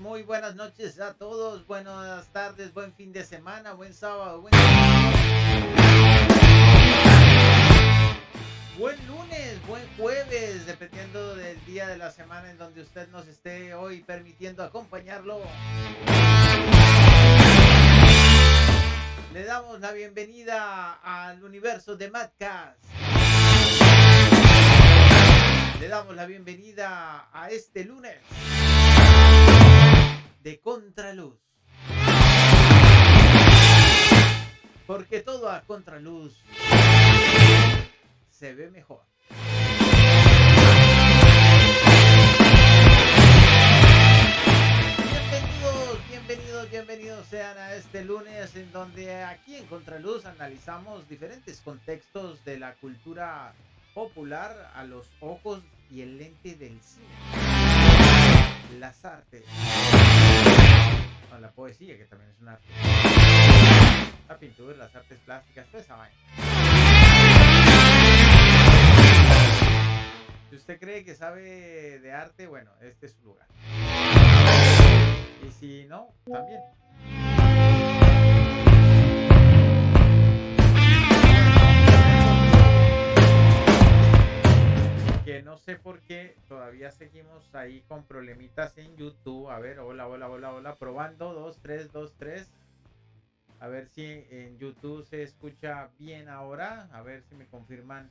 muy buenas noches a todos, buenas tardes, buen fin de semana, buen sábado, buen lunes, buen jueves, dependiendo del día de la semana en donde usted nos esté hoy permitiendo acompañarlo. Le damos la bienvenida al universo de Madcast. Le damos la bienvenida a este lunes de Contraluz. Porque todo a contraluz se ve mejor. Bienvenidos sean a este lunes en donde aquí en Contraluz analizamos diferentes contextos de la cultura popular a los ojos y el lente del cine, las artes, la poesía, que también es un arte, la pintura, las artes plásticas, toda esa vaina. Si usted cree que sabe de arte, bueno, este es su lugar. Y si no, también. Que no sé por qué todavía seguimos ahí con problemitas en YouTube. A ver, hola, probando, 2, 3, 2, 3. A ver si en YouTube se escucha bien ahora. A ver si me confirman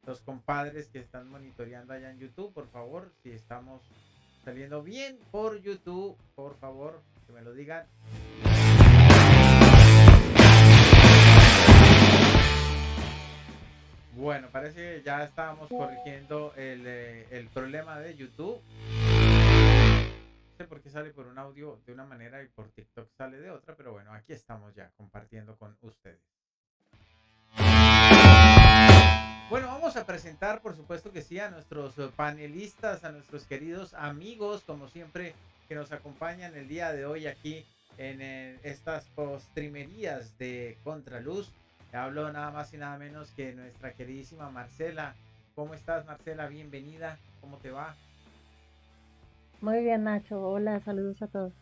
los compadres que están monitoreando allá en YouTube, por favor, si estamos saliendo bien por YouTube, por favor, que me lo digan. Bueno, parece que ya estábamos corrigiendo el problema de YouTube. No sé por qué sale por un audio de una manera y por TikTok sale de otra, pero bueno, aquí estamos ya compartiendo con ustedes. Bueno, vamos a presentar, por supuesto que sí, a nuestros panelistas, a nuestros queridos amigos, como siempre, que nos acompañan el día de hoy aquí en estas postrimerías de Contraluz. Hablo nada más y nada menos que nuestra queridísima Marcela. ¿Cómo estás, Marcela? Bienvenida. ¿Cómo te va? Muy bien, Nacho. Hola, saludos a todos.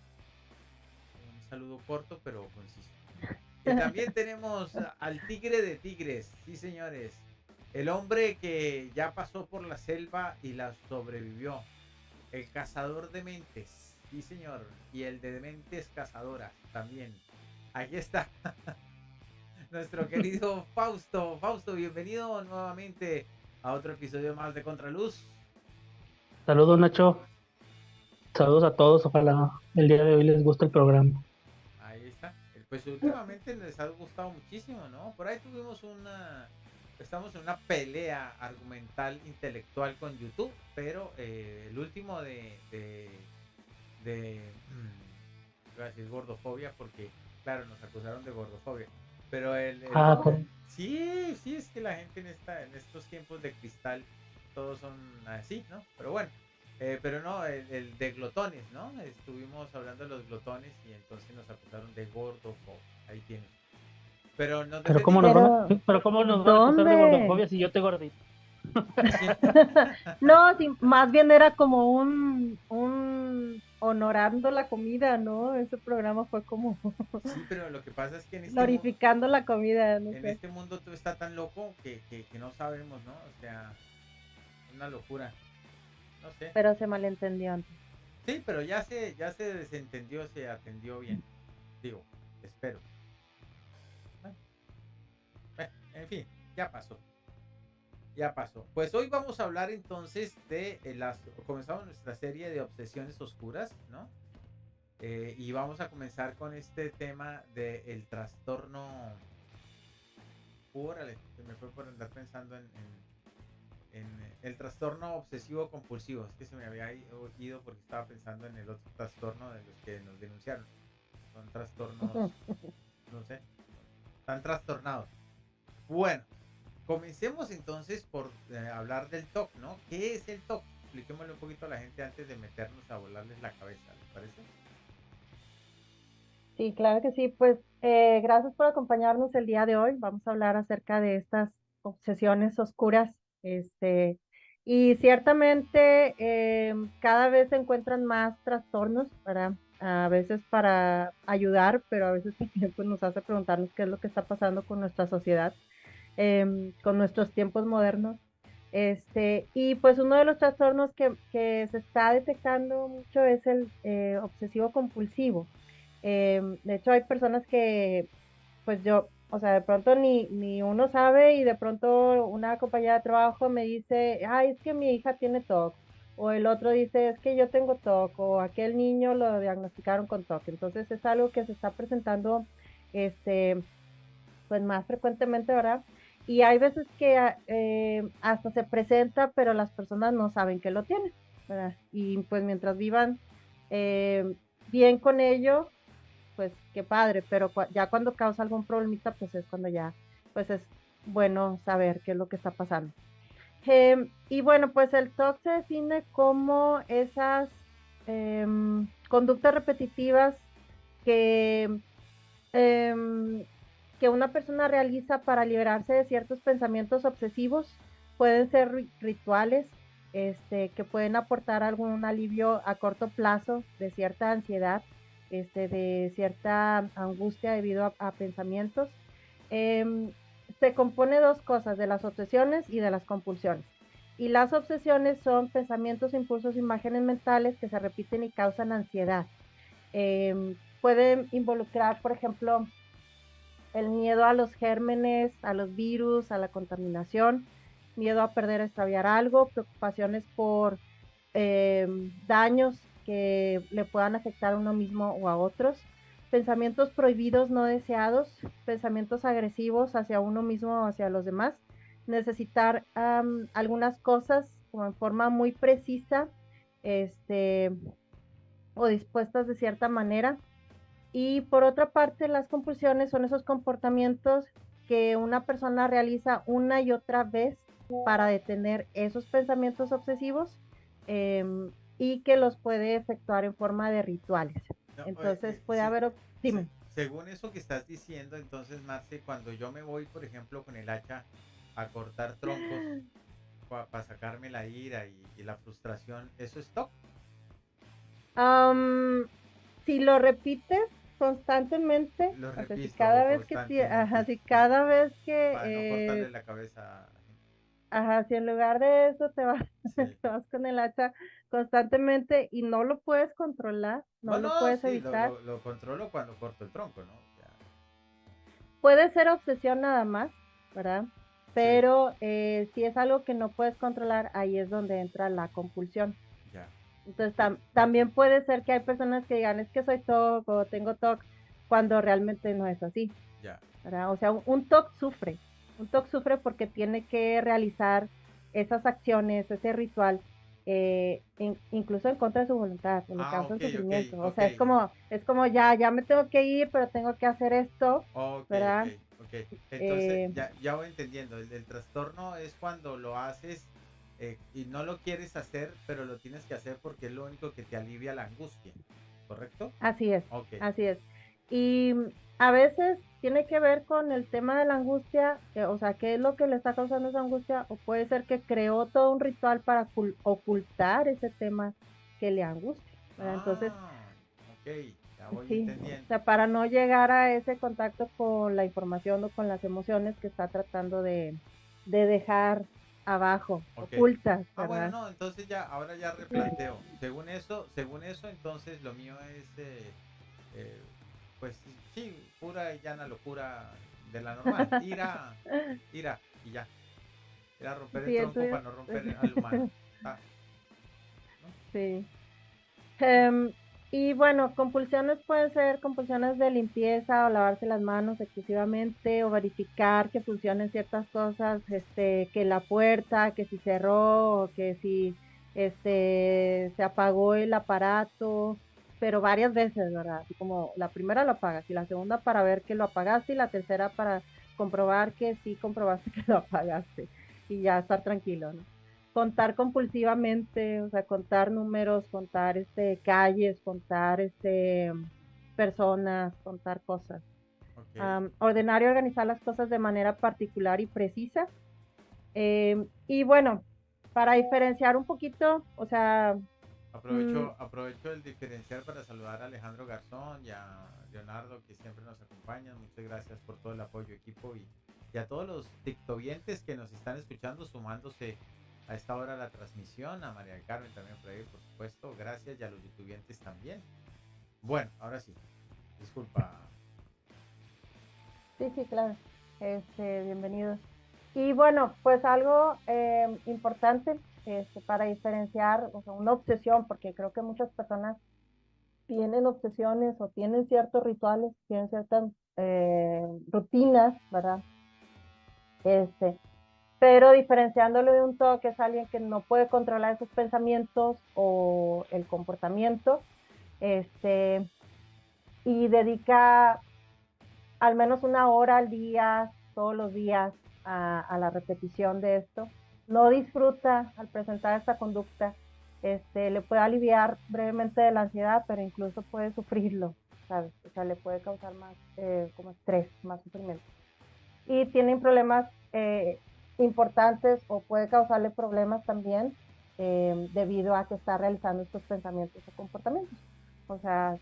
Un saludo corto, pero conciso. Y también tenemos al tigre de tigres, sí, señores. El hombre que ya pasó por la selva y la sobrevivió. El cazador de mentes, sí, señor. Y el de mentes cazadoras también. Aquí está nuestro querido Fausto. Fausto, bienvenido nuevamente a otro episodio más de Contraluz. Saludos, Nacho. Saludos a todos. Ojalá el día de hoy les guste el programa. Ahí está. Pues últimamente les ha gustado muchísimo, ¿no? Por ahí tuvimos estamos en una pelea argumental intelectual con YouTube, pero el último iba a decir gordofobia porque, claro, nos acusaron de gordofobia. Pero sí, es que la gente en estos tiempos de cristal, todos son así, ¿no? Pero bueno, pero no, el de glotones, ¿no? Estuvimos hablando de los glotones y entonces nos acusaron de gordofobia. Ahí tienes. Pero nos Pero defendimos. ¿cómo nos van a acusar de ¿Dónde? gordofobia si yo te gordito? Sí. No, sí, más bien era como un honorando la comida, ¿no? Ese programa fue como Sí, pero lo que pasa es que glorificando la comida, no en sé. este mundo todo está tan loco que no sabemos, ¿no? O sea, una locura. No sé. Pero se malentendió. Sí, pero ya se desentendió, se atendió bien. Digo, espero. Bueno, en fin, ya pasó. Ya pasó. Pues hoy vamos a hablar entonces de comenzamos nuestra serie de obsesiones oscuras, ¿no? Y vamos a comenzar con este tema del trastorno. Órale, se me fue por andar pensando en el trastorno obsesivo compulsivo. Es que se me había ido porque estaba pensando en el otro trastorno de los que nos denunciaron. Son trastornos, no sé, están trastornados. Bueno, comencemos entonces por hablar del TOC, ¿no? ¿Qué es el TOC? Expliquémosle un poquito a la gente antes de meternos a volarles la cabeza, ¿les parece? Sí, claro que sí. Pues gracias por acompañarnos el día de hoy. Vamos a hablar acerca de estas obsesiones oscuras, este, Y ciertamente cada vez se encuentran más trastornos a veces para ayudar, pero a veces también pues, nos hace preguntarnos qué es lo que está pasando con nuestra sociedad, con nuestros tiempos modernos. Y pues uno de los trastornos que se está detectando mucho es el obsesivo compulsivo. De hecho, hay personas que, pues yo, o sea, de pronto ni uno sabe y de pronto una compañera de trabajo me dice, ay, es que mi hija tiene TOC. O el otro dice, es que yo tengo TOC. O aquel niño lo diagnosticaron con TOC. Entonces es algo que se está presentando, este, pues más frecuentemente, ¿verdad? Y hay veces que hasta se presenta, pero las personas no saben que lo tienen, ¿verdad? Y pues mientras vivan eh, bien con ello, pues qué padre, pero ya cuando causa algún problemita, pues es cuando ya, pues es bueno saber qué es lo que está pasando. Y bueno, pues el TOC se define como esas conductas repetitivas que em, que una persona realiza para liberarse de ciertos pensamientos obsesivos. Pueden ser rituales que pueden aportar algún alivio a corto plazo de cierta ansiedad, de cierta angustia debido a pensamientos. Em, Se compone dos cosas, de las obsesiones y de las compulsiones. Y las obsesiones son pensamientos, impulsos, imágenes mentales que se repiten y causan ansiedad. Pueden involucrar, por ejemplo, el miedo a los gérmenes, a los virus, a la contaminación, miedo a perder, extraviar algo, preocupaciones por daños que le puedan afectar a uno mismo o a otros, pensamientos prohibidos no deseados, pensamientos agresivos hacia uno mismo o hacia los demás, necesitar algunas cosas como en forma muy precisa, este, o dispuestas de cierta manera. Y por otra parte, las compulsiones son esos comportamientos que una persona realiza una y otra vez para detener esos pensamientos obsesivos y que los puede efectuar en forma de rituales. No, Entonces puede sí, haber, dime. según eso que estás diciendo, entonces, Marce, cuando yo me voy, por ejemplo, con el hacha a cortar troncos para sacarme la ira y la frustración, ¿eso es TOC? Um, si lo repites constantemente, Lo o sea, si repito cada vez ajá, constantemente si cada vez que para no cortarle la cabeza a la gente. ajá, si en lugar de eso te vas, Sí. te vas con el hacha constantemente y no lo puedes controlar, no lo Bueno, puedes sí, evitar, lo controlo cuando corto el tronco, ¿no? Ya, puede ser obsesión nada más, ¿verdad? sí, Pero si es algo que no puedes controlar, ahí es donde entra la compulsión. ya. Entonces Pero, también puede ser que hay personas que digan, es que soy TOC o tengo TOC, cuando realmente no es así, ya. ¿verdad? O sea, un un TOC sufre porque tiene que realizar esas acciones, ese ritual, incluso en contra de su voluntad, o le Ah, ok, causan ok, sufrimiento. O ok. sea, es como ya me tengo que ir, pero tengo que hacer esto, Ok, ¿verdad? ok, ok. Entonces, Eh, ya voy entendiendo. El trastorno es cuando lo haces y no lo quieres hacer, pero lo tienes que hacer porque es lo único que te alivia la angustia. ¿Correcto? Así es, Ok, así es. Y a veces tiene que ver con el tema de la angustia, o sea, qué es lo que le está causando esa angustia, o puede ser que creó todo un ritual para ocultar ese tema que le angustia, ¿verdad? Entonces, ah, ok, ya voy sí, o entendiendo. sea, para no llegar a ese contacto con la información o con las emociones que está tratando de dejar abajo, Ok. ocultas, Ah, bueno, ¿verdad? no, entonces ya, ahora ya replanteo. Según eso, entonces lo mío es, eh, pues sí, pura y llana locura de la normal. Ira, y ya. Era romper el Sí, el tronco tuyo. para no romper al humano. Ah, ¿no? Sí. Em, y bueno, compulsiones pueden ser compulsiones de limpieza o lavarse las manos excesivamente o verificar que funcionen ciertas cosas, que la puerta, que si cerró o que si se apagó el aparato, pero varias veces, ¿verdad? Así como la primera lo apagas y la segunda para ver que lo apagaste y la tercera para comprobar que sí comprobaste que lo apagaste y ya estar tranquilo, ¿no? Contar compulsivamente, o sea, contar números, contar calles, contar personas, contar cosas. Ok. Ordenar y organizar las cosas de manera particular y precisa. Y bueno, para diferenciar un poquito, o sea, Aprovecho el diferencial para saludar a Alejandro Garzón y a Leonardo, que siempre nos acompañan. Muchas gracias por todo el apoyo, equipo, y a todos los tiktovientes que nos están escuchando, sumándose a esta hora a la transmisión. A María del Carmen también por ahí, por supuesto. Gracias, y a los youtubientes también. Bueno, ahora sí. Disculpa. sí, claro. Bienvenidos. Y bueno, pues algo importante para diferenciar, o sea, una obsesión, porque creo que muchas personas tienen obsesiones o tienen ciertos rituales, tienen ciertas rutinas, ¿verdad? Pero diferenciándolo de un TOC es alguien que no puede controlar esos pensamientos o el comportamiento, y dedica al menos 1 hora al día, todos los días, a la repetición de esto. No disfruta al presentar esta conducta, le puede aliviar brevemente de la ansiedad, pero incluso puede sufrirlo, ¿sabes? O sea, le puede causar más como estrés, más sufrimiento. Y tienen problemas importantes, o puede causarle problemas también debido a que está realizando estos pensamientos o comportamientos. O sea,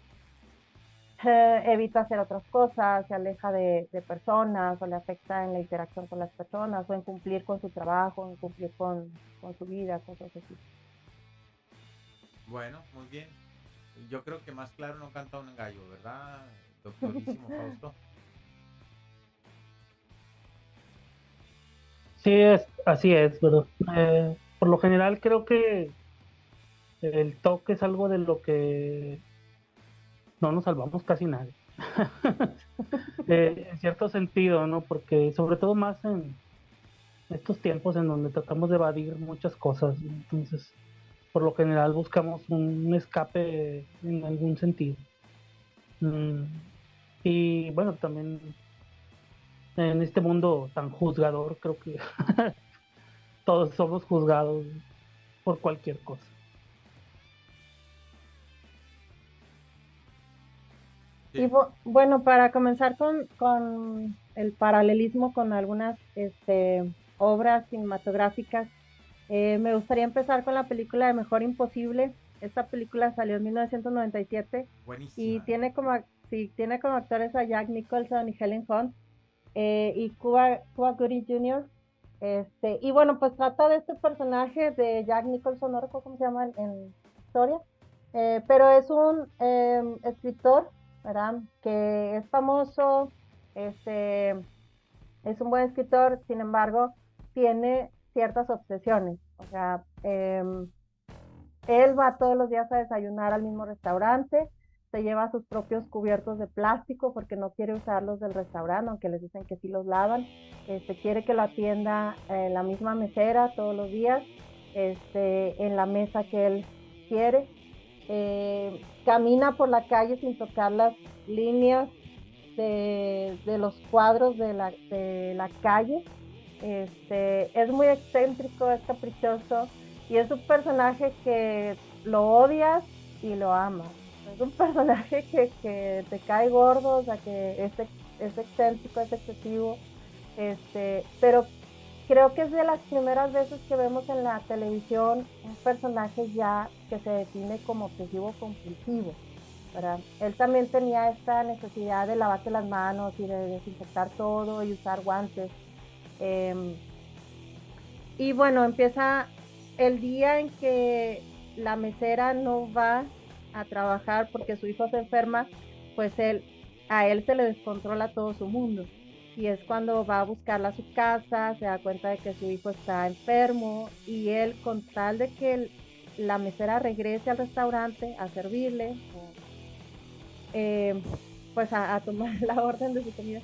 evita hacer otras cosas, se aleja de personas, o le afecta en la interacción con las personas, o en cumplir con su trabajo, en cumplir con su vida, cosas así. Bueno, muy bien. Yo creo que más claro no canta un gallo, ¿verdad, doctorísimo Fausto? Sí, así es, pero por lo general creo que el TOC es algo de lo que no nos salvamos casi nadie. En cierto sentido, ¿no? Porque sobre todo más en estos tiempos en donde tratamos de evadir muchas cosas, ¿no? Entonces, por lo general buscamos un escape en algún sentido. Mm, Y bueno, también en este mundo tan juzgador, creo que todos somos juzgados por cualquier cosa. Sí. Y bueno, para comenzar con el paralelismo con algunas obras cinematográficas, me gustaría empezar con la película de Mejor Imposible. Esta película salió en 1997 y Buenísima. tiene como actores a Jack Nicholson y Helen Hunt, y Cuba Gooding Jr. Y bueno, pues trata de este personaje de Jack Nicholson, no recuerdo cómo se llama en historia, pero es un escritor, ¿verdad? Que es famoso, este, es un buen escritor, sin embargo, tiene ciertas obsesiones. O sea, él va todos los días a desayunar al mismo restaurante, se lleva sus propios cubiertos de plástico porque no quiere usarlos del restaurante, aunque les dicen que sí los lavan. Quiere que lo atienda la misma mesera todos los días, en la mesa que él quiere. Camina por la calle sin tocar las líneas de los cuadros de la calle. Es muy excéntrico, es caprichoso, y es un personaje que lo odias y lo amas. Es un personaje que te cae gordo, o sea, que es excéntrico, es excesivo, pero creo que es de las primeras veces que vemos en la televisión un personaje ya que se define como obsesivo compulsivo, ¿verdad? Él también tenía esta necesidad de lavarse las manos y de desinfectar todo y usar guantes. Y bueno, empieza el día en que la mesera no va a trabajar porque su hijo se enferma, pues a él se le descontrola todo su mundo. Y es cuando va a buscarla a su casa, se da cuenta de que su hijo está enfermo, y él, con tal de que la mesera regrese al restaurante a servirle, pues a tomar la orden de su comida,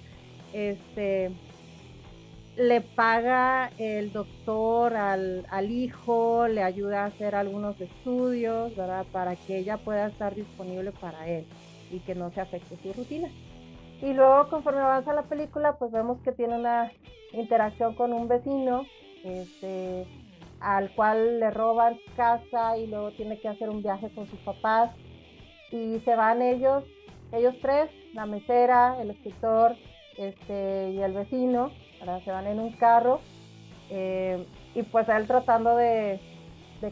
le paga el doctor al hijo, le ayuda a hacer algunos estudios, ¿verdad? Para que ella pueda estar disponible para él y que no se afecte su rutina. Y luego, conforme avanza la película, pues vemos que tiene una interacción con un vecino, al cual le roban su casa, y luego tiene que hacer un viaje con sus papás, y se van ellos tres, la mesera, el escritor, y el vecino, ¿verdad? Se van en un carro, y pues él tratando de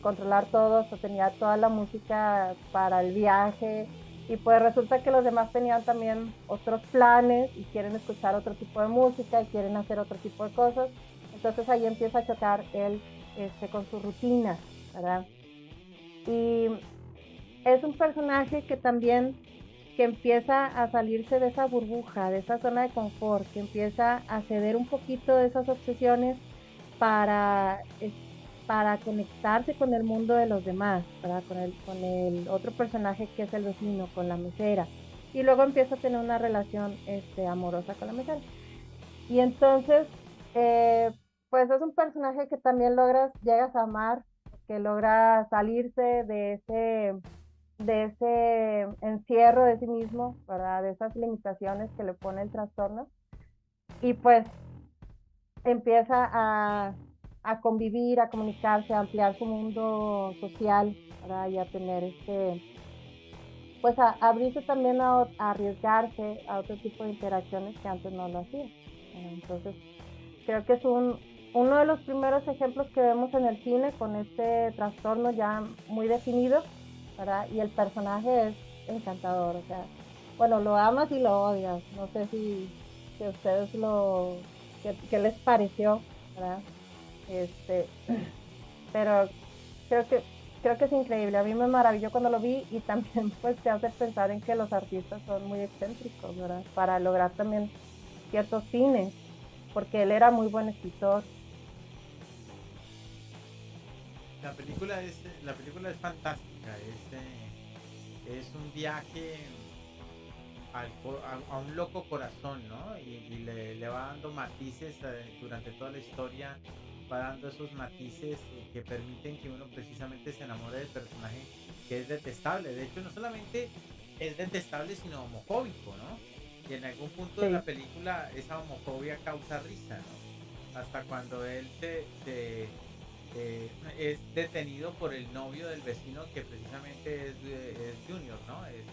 controlar todo, o sea, tenía toda la música para el viaje, y pues resulta que los demás tenían también otros planes y quieren escuchar otro tipo de música y quieren hacer otro tipo de cosas. Entonces ahí empieza a chocar él con su rutina, ¿verdad? Y es un personaje que también que empieza a salirse de esa burbuja, de esa zona de confort, que empieza a ceder un poquito de esas obsesiones para, para conectarse con el mundo de los demás, ¿verdad? Con el otro personaje que es el vecino, con la mesera. Y luego empieza a tener una relación amorosa con la mesera. Y entonces, eh, pues es un personaje que también llegas a amar, que logra salirse de ese encierro de sí mismo, ¿verdad? De esas limitaciones que le pone el trastorno. Y pues empieza a convivir, a comunicarse, a ampliar su mundo social, ¿verdad? Y a tener pues a abrirse también a arriesgarse a otro tipo de interacciones que antes no lo hacía. Entonces, creo que es uno de los primeros ejemplos que vemos en el cine con este trastorno ya muy definido, ¿verdad? Y el personaje es encantador, o sea, bueno, lo amas y lo odias. No sé si a ustedes qué les pareció, ¿verdad? Este, pero creo que, creo que es increíble. A mí me maravilló cuando lo vi, y también pues te hace pensar en que los artistas son muy excéntricos, ¿verdad? Para lograr también ciertos fines, porque él era muy buen escritor. La película es fantástica, es un viaje a un loco corazón, ¿no? Y le va dando matices durante toda la historia, va dando esos matices que permiten que uno precisamente se enamore del personaje, que es detestable. De hecho, no solamente es detestable, sino homofóbico, ¿no? Y en algún punto de Sí, la película esa homofobia causa risa, ¿no? Hasta cuando él es detenido por el novio del vecino, que precisamente es Junior, ¿no? Es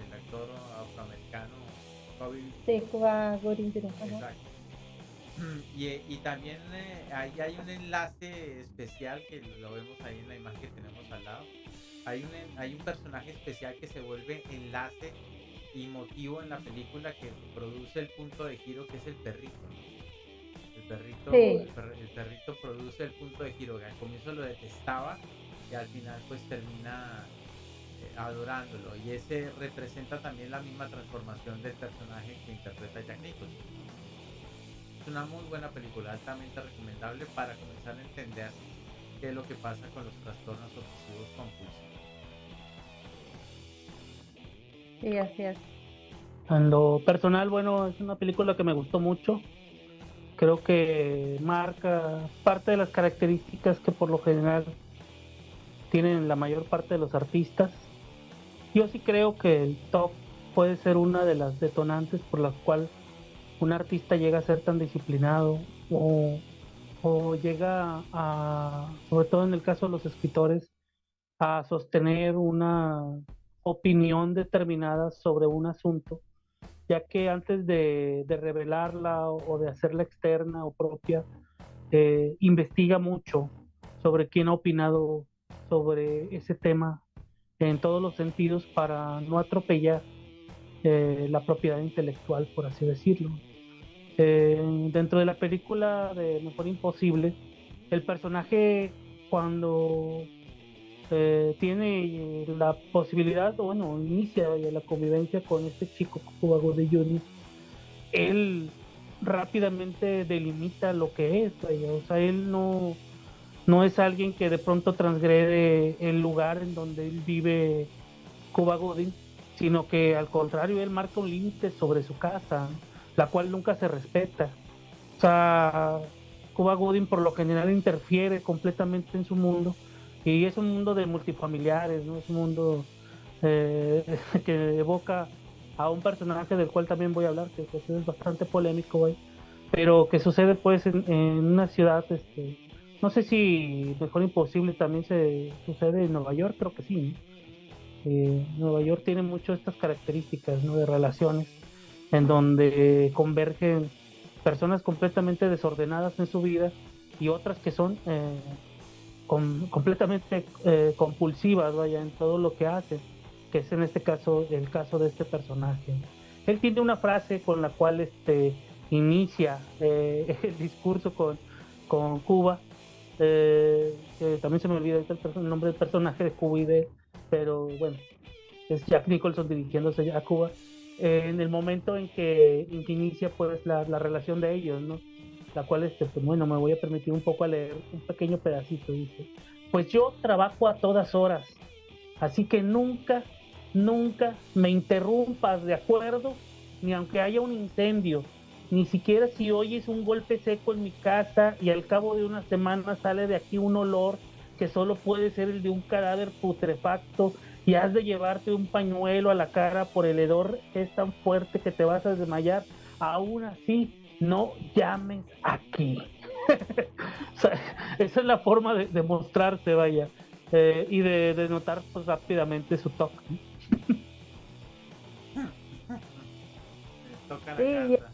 el actor afroamericano, Bobby. sí, Cuba Gooding Jr. Ajá. Exacto. Y también ahí hay un enlace especial que lo vemos ahí en la imagen que tenemos al lado. Hay un personaje especial que se vuelve enlace y motivo en la película, que produce el punto de giro, que es el perrito, ¿no? Sí, El perrito produce el punto de giro, que al comienzo lo detestaba y al final pues termina adorándolo, y ese representa también la misma transformación del personaje que interpreta Jack Nicholson. Es una muy buena película, altamente recomendable para comenzar a entender qué es lo que pasa con los trastornos obsesivos compulsivos. sí, así es. En lo personal, bueno, es una película que me gustó mucho. Creo que marca parte de las características que por lo general tienen la mayor parte de los artistas. Yo sí creo que el TOC puede ser una de las detonantes por las cuales un artista llega a ser tan disciplinado, o llega a, sobre todo en el caso de los escritores, a sostener una opinión determinada sobre un asunto, ya que antes de revelarla o de hacerla externa o propia, investiga mucho sobre quién ha opinado sobre ese tema en todos los sentidos para no atropellar la propiedad intelectual, por así decirlo. Dentro de la película de Mejor Imposible, el personaje cuando tiene la posibilidad, o bueno, inicia la convivencia con este chico Cuba Gooding Jr., él rápidamente delimita lo que es, vaya. O sea, él no es alguien que de pronto transgrede el lugar en donde él vive, Cuba Gooding, sino que al contrario, él marca un límite sobre su casa, la cual nunca se respeta. O sea, Cuba Gooding por lo general interfiere completamente en su mundo, y es un mundo de multifamiliares, ¿no? Es un mundo que evoca a un personaje del cual también voy a hablar, que pues, es bastante polémico, güey, pero que sucede pues en una ciudad, no sé si Mejor Imposible también se sucede en Nueva York, creo que sí, ¿no? Nueva York tiene mucho estas características, ¿no? De relaciones en donde convergen personas completamente desordenadas en su vida y otras que son completamente compulsivas, vaya, en todo lo que hace, que es en este caso el caso de este personaje. Él tiene una frase con la cual inicia el discurso con Cuba, que también se me olvida ahorita el nombre del personaje de Cuba y de, pero bueno, es Jack Nicholson dirigiéndose a Cuba, en el momento en que inicia pues la relación de ellos, ¿no? La cual, pues bueno, me voy a permitir un poco a leer un pequeño pedacito, dice, pues yo trabajo a todas horas, así que nunca, nunca me interrumpas, ¿de acuerdo? Ni aunque haya un incendio, ni siquiera si oyes un golpe seco en mi casa y al cabo de una semana sale de aquí un olor que solo puede ser el de un cadáver putrefacto y has de llevarte un pañuelo a la cara por el hedor que es tan fuerte que te vas a desmayar, aún así no llames aquí. O sea, esa es la forma de mostrarse, vaya, y de notar pues, rápidamente su toque. Toca la Sí, carta.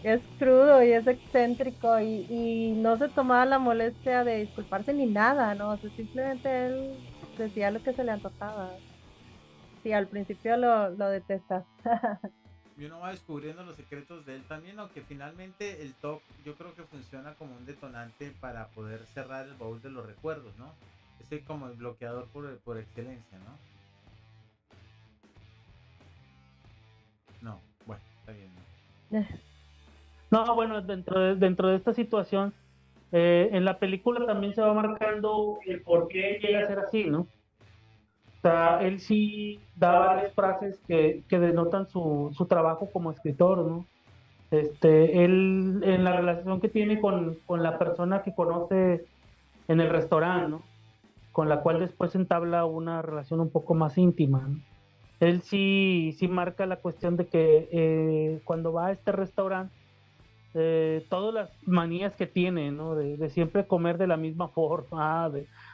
es crudo y es excéntrico y no se tomaba la molestia de disculparse ni nada, ¿no? O sea, simplemente él decía lo que se le antojaba. Sí, al principio lo detestas. Y uno va descubriendo los secretos de él también, aunque finalmente el TOC yo creo que funciona como un detonante para poder cerrar el baúl de los recuerdos, ¿no? Ese como el bloqueador por excelencia, ¿no? No, bueno, está bien, ¿no? No, bueno, dentro de esta situación, en la película también se va marcando el por qué llega a ser así, ¿no? O sea, él sí da varias frases que denotan su trabajo como escritor, ¿no? Él, en la relación que tiene con la persona que conoce en el restaurante, ¿no? Con la cual después entabla una relación un poco más íntima, ¿no? Él sí marca la cuestión de que cuando va a este restaurante, todas las manías que tiene, ¿no? De siempre comer de la misma forma,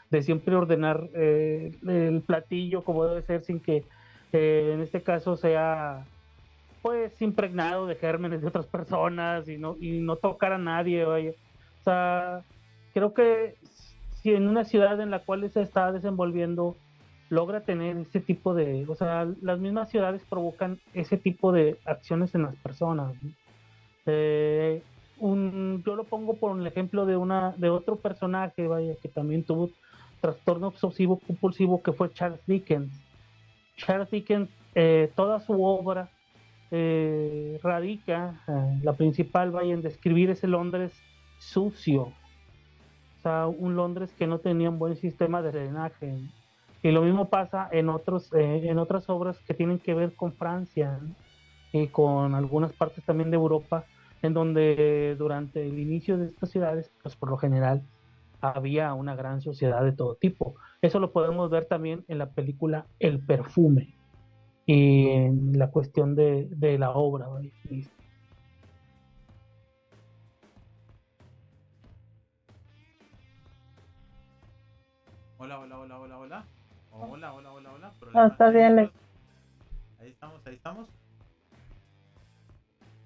de siempre ordenar el platillo como debe ser sin que en este caso sea pues impregnado de gérmenes de otras personas y no tocar a nadie, vaya. O sea, creo que si en una ciudad en la cual se está desenvolviendo logra tener ese tipo de, o sea, las mismas ciudades provocan ese tipo de acciones en las personas, ¿no? Eh, yo lo pongo por el ejemplo de otro personaje, vaya, que también tuvo trastorno obsesivo compulsivo, que fue Charles Dickens. Charles Dickens, toda su obra radica, la principal, vaya, en describir ese Londres sucio, o sea, un Londres que no tenía un buen sistema de drenaje. Y lo mismo pasa en otras obras que tienen que ver con Francia, ¿no? Y con algunas partes también de Europa, en donde durante el inicio de estas ciudades, pues por lo general había una gran sociedad de todo tipo. Eso lo podemos ver también en la película El perfume y en la cuestión de la obra, ¿vale? Hola, hola, hola, hola, hola. Hola, hola, hola, hola. No, Problemas está bien. técnicos. Ahí estamos, ahí estamos.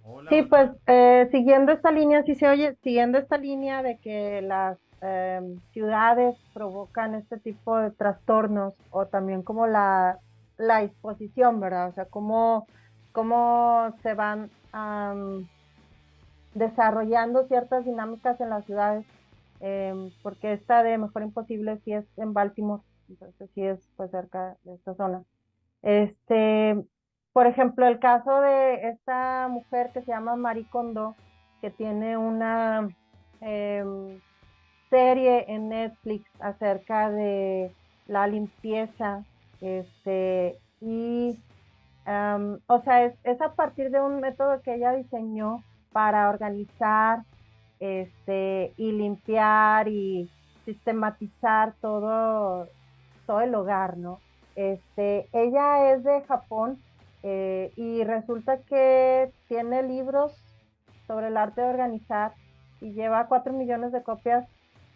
Hola, Sí, hola, pues hola. siguiendo esta línea, sí se oye, siguiendo esta línea de que las ciudades provocan este tipo de trastornos o también como la disposición, ¿verdad? O sea, cómo se van desarrollando ciertas dinámicas en las ciudades, porque esta de Mejor Imposible sí es en Baltimore, entonces sí es pues cerca de esta zona. Este, por ejemplo, el caso de esta mujer que se llama Marie Kondo, que tiene una em, serie en Netflix acerca de la limpieza, o sea, es a partir de un método que ella diseñó para organizar, y limpiar y sistematizar todo el hogar, ¿no? Ella es de Japón, y resulta que tiene libros sobre el arte de organizar y lleva 4 millones de copias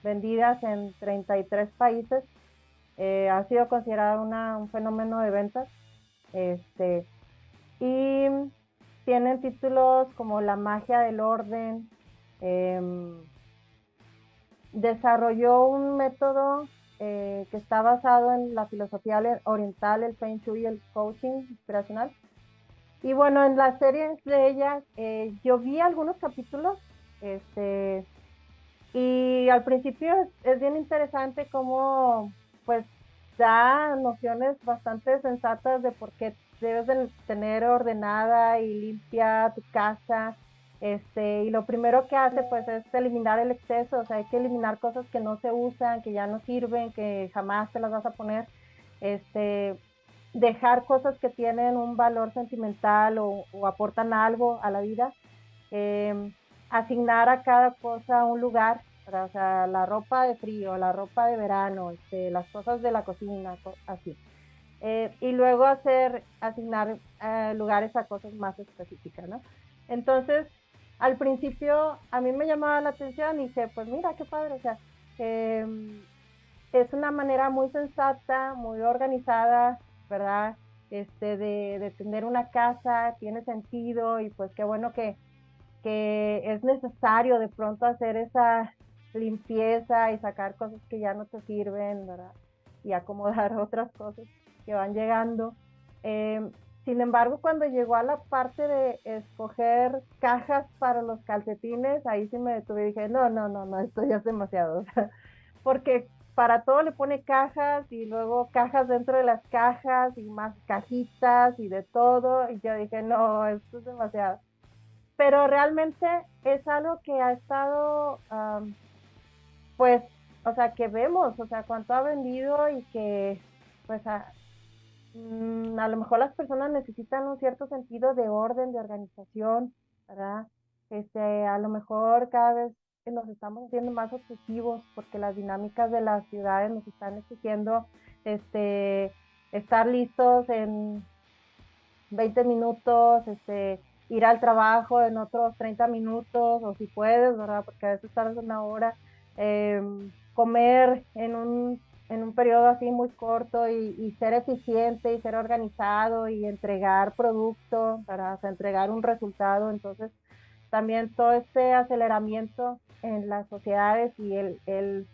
vendidas en 33 países. Ha sido considerada un fenómeno de ventas. Este, y tienen títulos como La magia del orden, em, desarrolló un método que está basado en la filosofía oriental, el Feng Shui y el coaching inspiracional. Y bueno, en las series de ella, yo vi algunos capítulos, y al principio es bien interesante cómo, pues, da nociones bastante sensatas de por qué debes de tener ordenada y limpia tu casa. Y lo primero que hace, pues, es eliminar el exceso. O sea, hay que eliminar cosas que no se usan, que ya no sirven, que jamás te las vas a poner. Dejar cosas que tienen un valor sentimental o aportan algo a la vida. eh, Asignar a cada cosa un lugar, o sea, la ropa de frío, la ropa de verano, las cosas de la cocina, así. Y luego asignar lugares a cosas más específicas, ¿no? Entonces, al principio a mí me llamaba la atención y dije, pues mira, qué padre, o sea, eh, es una manera muy sensata, muy organizada, ¿verdad? De tener una casa, tiene sentido y pues qué bueno que es necesario de pronto hacer esa limpieza y sacar cosas que ya no te sirven, ¿verdad? Y acomodar otras cosas que van llegando. Eh, Sin embargo, cuando llegó a la parte de escoger cajas para los calcetines, ahí sí me detuve y dije, no, no, no, no, esto ya es demasiado. O sea, porque para todo le pone cajas y luego cajas dentro de las cajas y más cajitas y de todo. Y yo dije, no, esto es demasiado. Pero realmente es algo que ha estado, pues, o sea, que vemos, o sea, cuánto ha vendido y que, pues, a lo mejor las personas necesitan un cierto sentido de orden, de organización, ¿verdad? A lo mejor cada vez nos estamos haciendo más obsesivos porque las dinámicas de las ciudades nos están exigiendo, estar listos en 20 minutos, ir al trabajo en otros 30 minutos, o si puedes, ¿verdad? Porque a veces tardas una hora, comer en un periodo así muy corto y ser eficiente y ser organizado y entregar producto, para entregar un resultado. Entonces, también todo este aceleramiento en las sociedades y el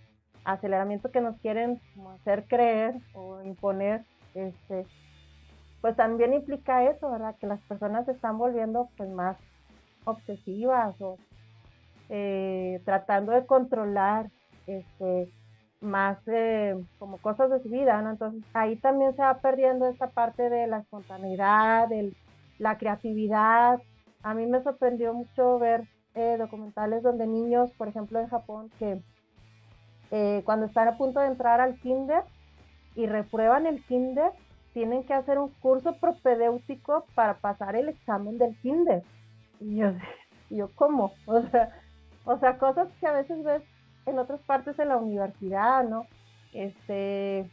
aceleramiento que nos quieren como hacer creer o imponer, pues también implica eso, ¿verdad? Que las personas se están volviendo pues más obsesivas o tratando de controlar más como cosas de su vida, ¿no? Entonces ahí también se va perdiendo esta parte de la espontaneidad, la creatividad. A mí me sorprendió mucho ver documentales donde niños, por ejemplo en Japón, que cuando están a punto de entrar al kinder y reprueban el kinder, tienen que hacer un curso propedéutico para pasar el examen del kinder. Y yo ¿cómo? O sea, cosas que a veces ves en otras partes de la universidad, ¿no? Que,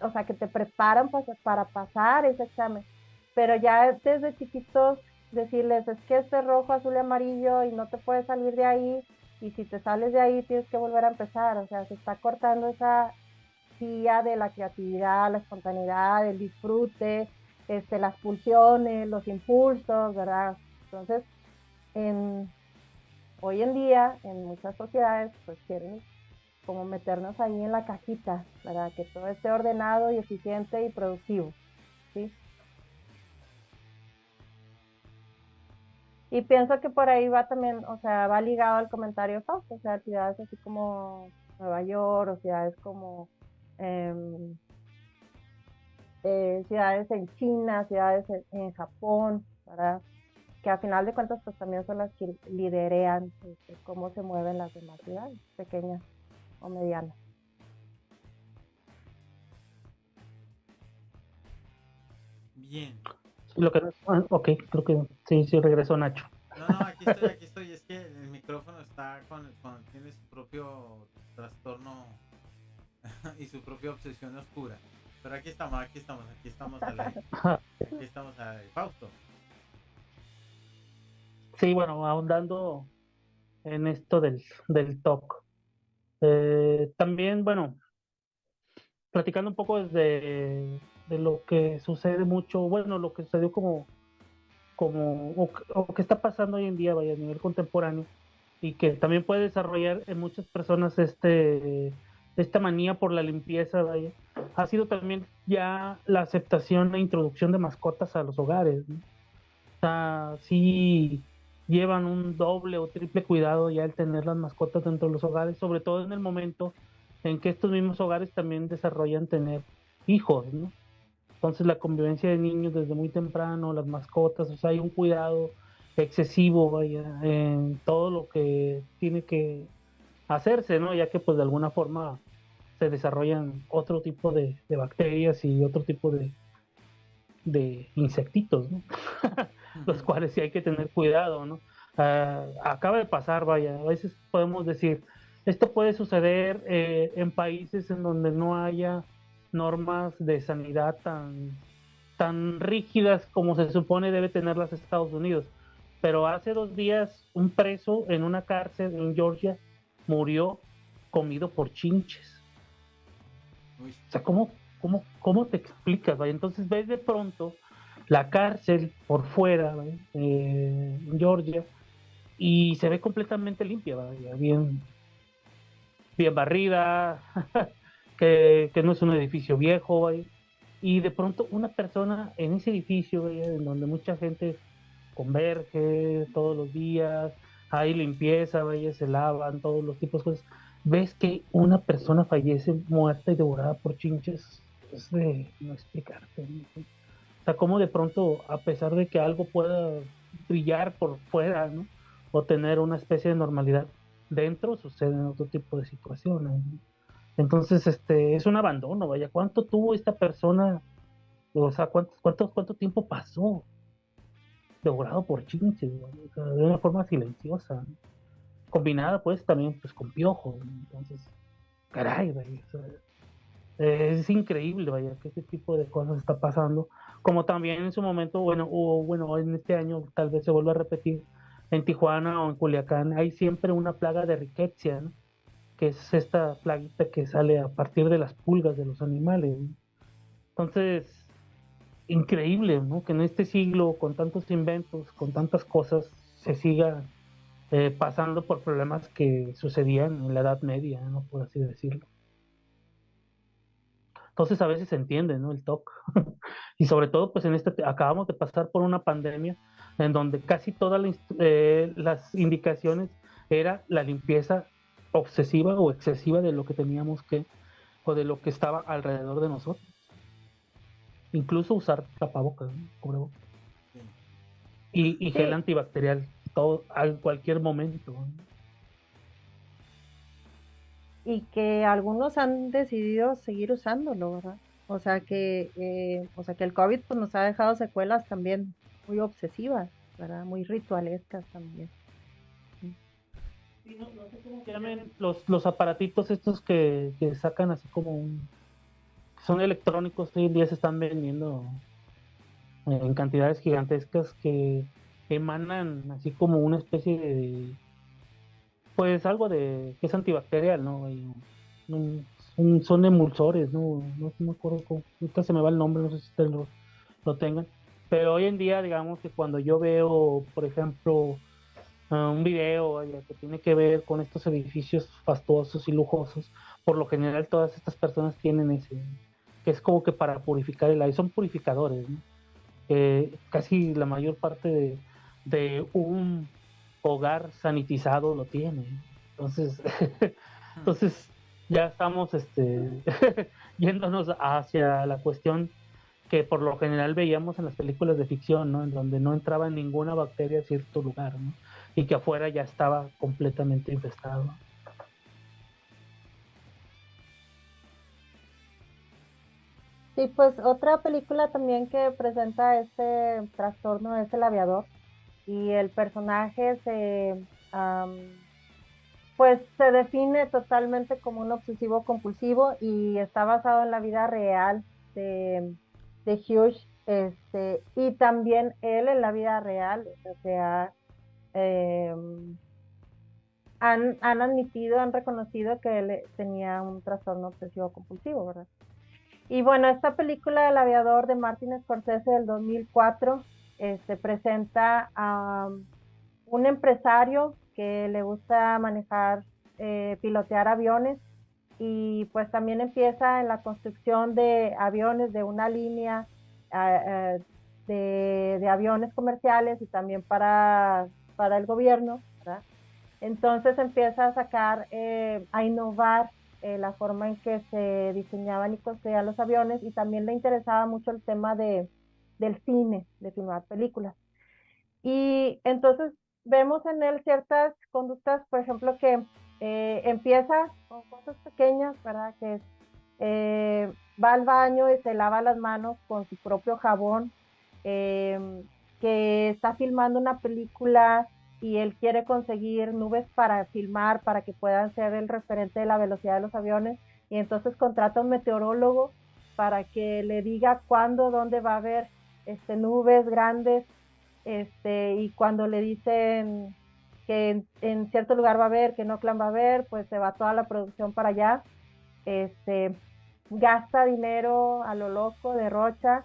o sea, que te preparan para pasar ese examen. Pero ya desde chiquitos decirles, es que este rojo, azul y amarillo y no te puedes salir de ahí, y si te sales de ahí tienes que volver a empezar. O sea, se está cortando esa vía de la creatividad, la espontaneidad, el disfrute, las pulsiones, los impulsos, ¿verdad? Entonces, en, hoy en día, en muchas sociedades, pues quieren como meternos ahí en la cajita, ¿verdad? Que todo esté ordenado y eficiente y productivo, ¿sí? Y pienso que por ahí va también, o sea, va ligado al comentario Fausto, o sea, ciudades así como Nueva York, o ciudades como em, ciudades en China, ciudades en Japón, ¿verdad? Que a final de cuentas pues también son las que liderean cómo se mueven las demás ciudades, pequeñas o medianas. Bien. Lo que, ok, creo que sí, sí regresó Nacho. No, no, aquí estoy. Es que el micrófono está tiene su propio trastorno y su propia obsesión oscura. Pero aquí estamos al aire. Aquí estamos al aire. Fausto. Sí, bueno, ahondando en esto del TOC. También, bueno, platicando un poco de lo que sucede mucho, bueno, lo que sucedió o que está pasando hoy en día, vaya, a nivel contemporáneo, y que también puede desarrollar en muchas personas esta manía por la limpieza, vaya, ha sido también ya la aceptación e introducción de mascotas a los hogares, ¿no? O sea, sí llevan un doble o triple cuidado ya el tener las mascotas dentro de los hogares, sobre todo en el momento en que estos mismos hogares también desarrollan tener hijos, ¿no? Entonces la convivencia de niños desde muy temprano, las mascotas, o sea, hay un cuidado excesivo, vaya, en todo lo que tiene que hacerse, ¿no? Ya que pues de alguna forma se desarrollan otro tipo de bacterias y otro tipo de insectitos, ¿no? Los cuales sí hay que tener cuidado, ¿no? Acaba de pasar, vaya, a veces podemos decir, esto puede suceder en países en donde no haya normas de sanidad tan rígidas como se supone debe tenerlas Estados Unidos. Pero hace 2 días un preso en una cárcel en Georgia murió comido por chinches. Uy, O sea, ¿cómo te explicas? ¿Vale? Entonces ves de pronto la cárcel por fuera, ¿vale? En Georgia, y se ve completamente limpia, ¿vale? Bien barrida, que no es un edificio viejo, ¿vale? Y de pronto una persona en ese edificio, ¿vale? En donde mucha gente converge todos los días, hay limpieza, ¿vale? Se lavan todos los tipos de cosas. Ves que una persona fallece muerta y devorada por chinches, es de no explicarte, ¿no? O sea, cómo de pronto, a pesar de que algo pueda brillar por fuera, ¿no? O tener una especie de normalidad, dentro suceden otro tipo de situaciones, ¿no? Entonces, es un abandono, vaya, ¿cuánto tuvo esta persona? O sea, ¿cuánto tiempo pasó devorado por chinches, güey? O sea, de una forma silenciosa, ¿no? Combinada pues también pues con piojos, ¿no? Entonces, caray, güey, o sea, es increíble, vaya, que este tipo de cosas está pasando. Como también en su momento, bueno, en este año tal vez se vuelva a repetir, en Tijuana o en Culiacán hay siempre una plaga de rickettsia, ¿no? Que es esta plaguita que sale a partir de las pulgas de los animales, ¿no? Entonces, increíble, ¿no? Que en este siglo, con tantos inventos, con tantas cosas, se siga pasando por problemas que sucedían en la Edad Media, ¿no? Por así decirlo. Entonces a veces se entiende, ¿no? El TOC. Y sobre todo, pues acabamos de pasar por una pandemia en donde casi todas las indicaciones era la limpieza obsesiva o excesiva de lo que teníamos o de lo que estaba alrededor de nosotros. Incluso usar tapabocas, ¿no? Cubrebocas. sí. Y gel Sí, antibacterial, todo, a cualquier momento, ¿no? y que algunos han decidido seguir usándolo, ¿verdad? O sea que el COVID pues nos ha dejado secuelas también muy obsesivas, ¿verdad? Muy ritualescas también. Sí, no sé cómo se llaman los aparatitos estos que sacan así como son electrónicos, hoy en día se están vendiendo en cantidades gigantescas que emanan así como una especie pues algo que es antibacterial, ¿no? Un- son emulsores, ¿no? No me acuerdo cómo, ahorita se me va el nombre, no sé si ustedes lo tengan, pero hoy en día, digamos que cuando yo veo, por ejemplo, un video, vaya, que tiene que ver con estos edificios fastuosos y lujosos, por lo general todas estas personas tienen que es como que para purificar el aire, son purificadores, ¿no? Casi la mayor parte de un hogar sanitizado lo tiene. Entonces, entonces ya estamos yéndonos hacia la cuestión que por lo general veíamos en las películas de ficción, ¿no? En donde no entraba ninguna bacteria a cierto lugar, ¿no? Y que afuera ya estaba completamente infestado. Sí, pues otra película también que presenta este trastorno es El Aviador y el personaje pues se define totalmente como un obsesivo compulsivo y está basado en la vida real de, de Hughes, y también él en la vida real, o sea, eh, han admitido, han reconocido que él tenía un trastorno obsesivo compulsivo, ¿verdad? Y bueno, esta película El Aviador de Martin Scorsese del 2004 presenta a un empresario que le gusta manejar, pilotear aviones, y pues también empieza en la construcción de aviones de una línea, de aviones comerciales y también para el gobierno, ¿verdad? Entonces empieza a sacar, a innovar la forma en que se diseñaban y construían los aviones, y también le interesaba mucho el tema del cine, de filmar películas. Y entonces vemos en él ciertas conductas, por ejemplo, que empieza con cosas pequeñas, ¿verdad? Que va al baño y se lava las manos con su propio jabón, eh, que está filmando una película y él quiere conseguir nubes para filmar, para que puedan ser el referente de la velocidad de los aviones, y entonces contrata a un meteorólogo para que le diga cuándo, dónde va a haber nubes grandes, y cuando le dicen que en cierto lugar va a haber, que en Oakland va a haber, pues se va toda la producción para allá. este, Gasta dinero a lo loco, derrocha.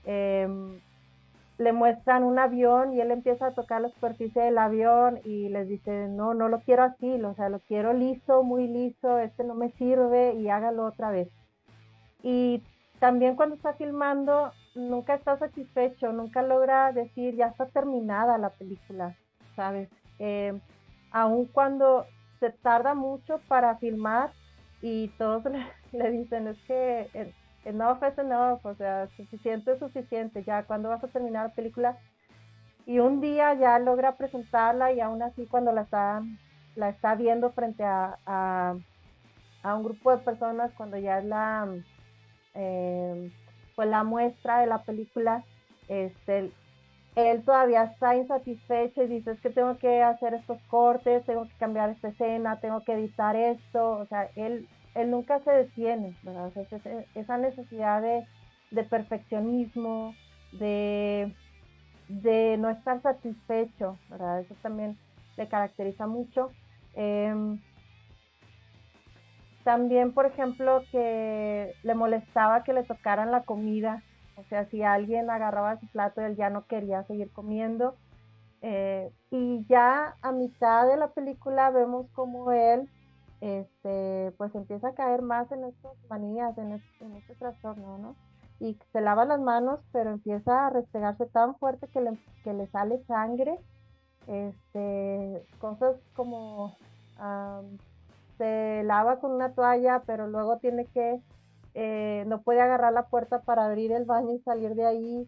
Le muestran un avión y él empieza a tocar la superficie del avión y les dice, no, no lo quiero así, o sea, lo quiero liso, muy liso, no me sirve y hágalo otra vez. Y también cuando está filmando, nunca está satisfecho, nunca logra decir, ya está terminada la película, ¿sabes? Eh, Aun cuando se tarda mucho para filmar y todos le dicen, es que enough is enough, o sea, suficiente es suficiente, ya, ¿cuándo vas a terminar la película? Y un día ya logra presentarla, y aún así cuando la está viendo frente a un grupo de personas, cuando ya es eh, pues la muestra de la película, este, él todavía está insatisfecho y dice, es que tengo que hacer estos cortes, tengo que cambiar esta escena, tengo que editar esto, o sea, él nunca se detiene, ¿verdad? O sea, esa necesidad de perfeccionismo, de, de no estar satisfecho, ¿verdad? Eso también le caracteriza mucho. Eh, También, por ejemplo, que le molestaba que le tocaran la comida, o sea, si alguien agarraba su plato, él ya no quería seguir comiendo. Y ya a mitad de la película vemos como él, pues empieza a caer más en estas manías, en este trastorno, ¿no? Y se lava las manos, pero empieza a restregarse tan fuerte que le sale sangre, cosas como, se lava con una toalla, pero luego no puede agarrar la puerta para abrir el baño y salir de ahí.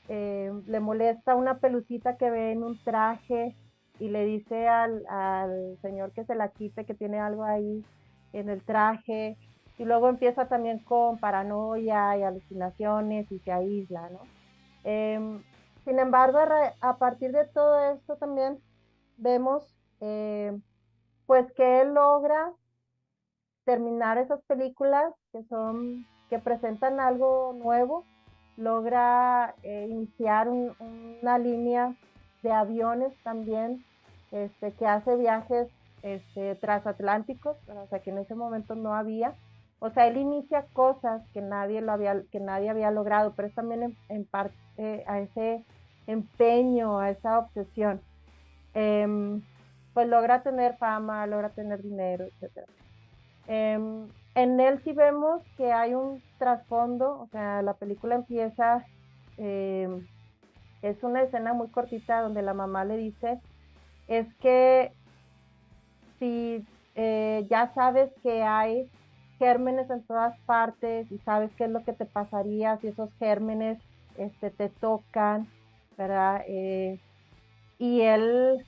Le molesta una pelucita que ve en un traje y le dice al señor que se la quite, que tiene algo ahí en el traje. Y luego empieza también con paranoia y alucinaciones y se aísla, ¿no? Sin embargo, a partir de todo esto también vemos, pues, que él logra terminar esas películas que presentan algo nuevo, logra iniciar una línea de aviones también, que hace viajes transatlánticos, o sea, que en ese momento no había. O sea, él inicia cosas que nadie había logrado, pero es también en parte, a ese empeño, a esa obsesión. Em, pues logra tener fama, logra tener dinero, etcétera. En él sí vemos que hay un trasfondo, o sea, la película empieza, em, es una escena muy cortita donde la mamá le dice, es que si ya sabes que hay gérmenes en todas partes y sabes qué es lo que te pasaría si esos gérmenes te tocan, ¿verdad? Y él,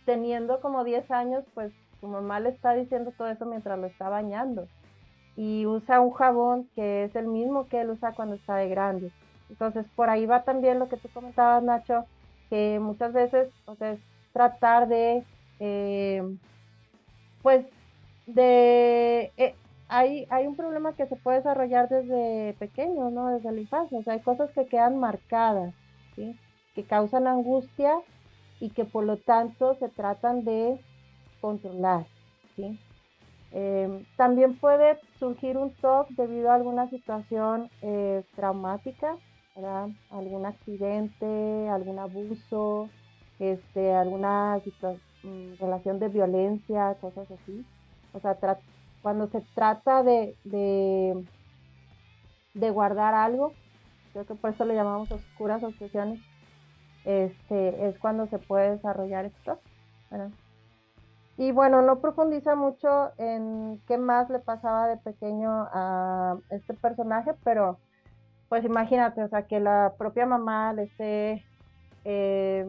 teniendo como 10 años, pues su mamá le está diciendo todo eso mientras lo está bañando. Y usa un jabón que es el mismo que él usa cuando está de grande. Entonces, por ahí va también lo que tú comentabas, Nacho, que muchas veces, o sea, es tratar eh, pues, hay un problema que se puede desarrollar desde pequeño, ¿no? Desde la infancia. O sea, hay cosas que quedan marcadas, ¿sí? Que causan angustia y que por lo tanto se tratan de controlar, ¿sí? También puede surgir un TOC debido a alguna situación traumática, ¿verdad? Algún accidente, algún abuso, alguna relación de violencia, cosas así. O sea, cuando se trata de guardar algo, creo que por eso le llamamos oscuras obsesiones, es cuando se puede desarrollar esto, ¿verdad? Y bueno, no profundiza mucho en qué más le pasaba de pequeño a este personaje, pero pues imagínate, o sea, que la propia mamá le esté eh,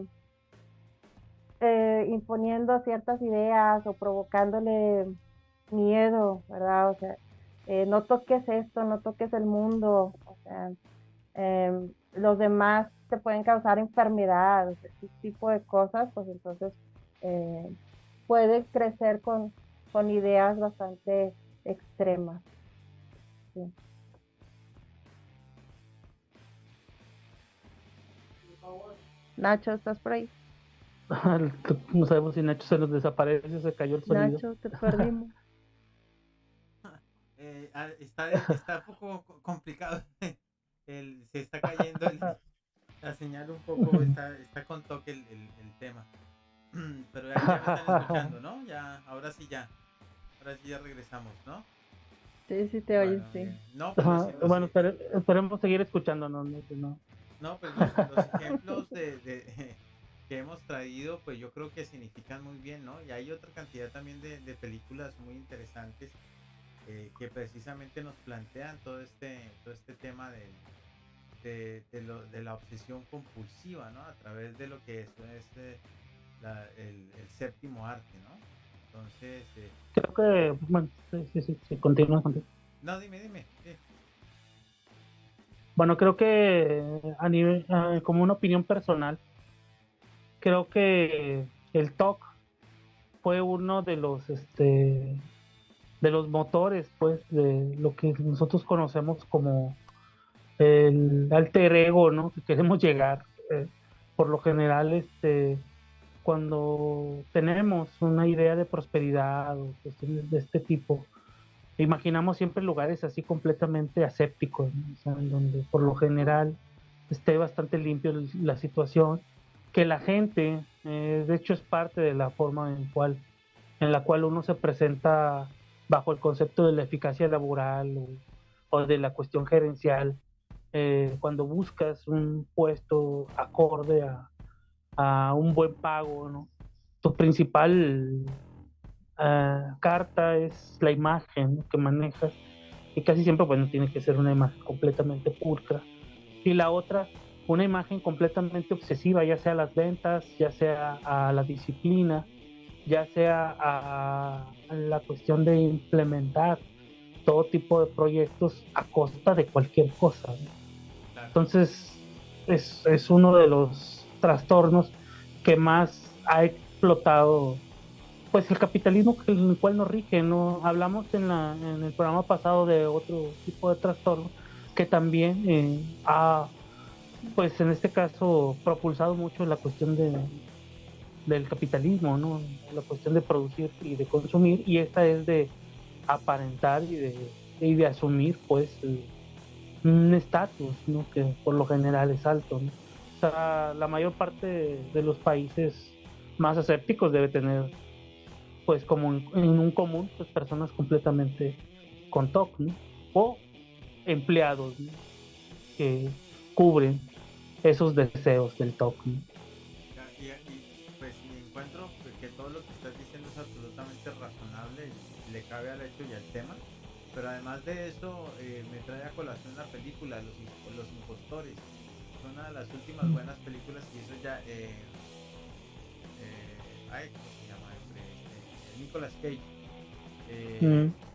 imponiendo ciertas ideas o provocándole miedo, ¿verdad? O sea, no toques esto, no toques el mundo, o sea, los demás te pueden causar enfermedad, o sea, ese tipo de cosas, pues entonces eh, puede crecer con ideas bastante extremas. Sí. Nacho, ¿estás por ahí? No sabemos si Nacho se nos desaparece, se cayó el sonido. Nacho, te perdimos. Está un poco complicado. Se está cayendo la señal un poco, está con toque el tema. Pero ya me están escuchando, ¿no? Ya, ahora sí ya regresamos, ¿no? Sí, sí te oyes, Bueno, sí. bien. No, pues Bueno, esperemos seguir escuchándonos, no. no, pues los ejemplos que hemos traído, pues yo creo que significan muy bien, ¿no? Y hay otra cantidad también de películas muy interesantes que precisamente nos plantean todo este tema de la obsesión compulsiva, ¿no? A través de lo que es el séptimo arte, ¿no? Entonces, Creo que, bueno, sí, continúa. no, dime, sí. Bueno, creo que a nivel, como una opinión personal, creo que el TOC fue uno de los motores, pues, de lo que nosotros conocemos como el alter ego, ¿no? Que queremos llegar. Por lo general, cuando tenemos una idea de prosperidad o cuestiones de este tipo, imaginamos siempre lugares así completamente asépticos, ¿no? O sea, en donde por lo general esté bastante limpio la situación, que la gente, de hecho, es parte de la forma en la cual uno se presenta bajo el concepto de la eficacia laboral o de la cuestión gerencial, cuando buscas un puesto acorde a un buen pago, ¿no? Tu principal carta es la imagen, ¿no?, que manejas, y casi siempre, bueno, tiene que ser una imagen completamente pulcra. Y la otra, una imagen completamente obsesiva, ya sea a las ventas, ya sea a la disciplina, ya sea a la cuestión de implementar todo tipo de proyectos a costa de cualquier cosa, ¿no? Claro. Entonces, es uno de los trastornos que más ha explotado pues el capitalismo en el cual nos rige. No hablamos en el programa pasado de otro tipo de trastorno que también ha, pues en este caso, propulsado mucho la cuestión del capitalismo, ¿no? La cuestión de producir y de consumir, y esta es de aparentar y de asumir, pues, un estatus, ¿no?, que por lo general es alto, ¿no? O sea, la mayor parte de los países más escépticos debe tener, pues, como en un común, pues, personas completamente con TOC, ¿no? O empleados, ¿no?, que cubren esos deseos del TOC, ¿no? Pues encuentro que todo lo que estás diciendo es absolutamente razonable y le cabe al hecho y al tema. Pero además de eso, me trae a colación la película Los Impostores. Es una de las últimas buenas películas que hizo ya. ¿Cómo se llama? Nicolas Cage.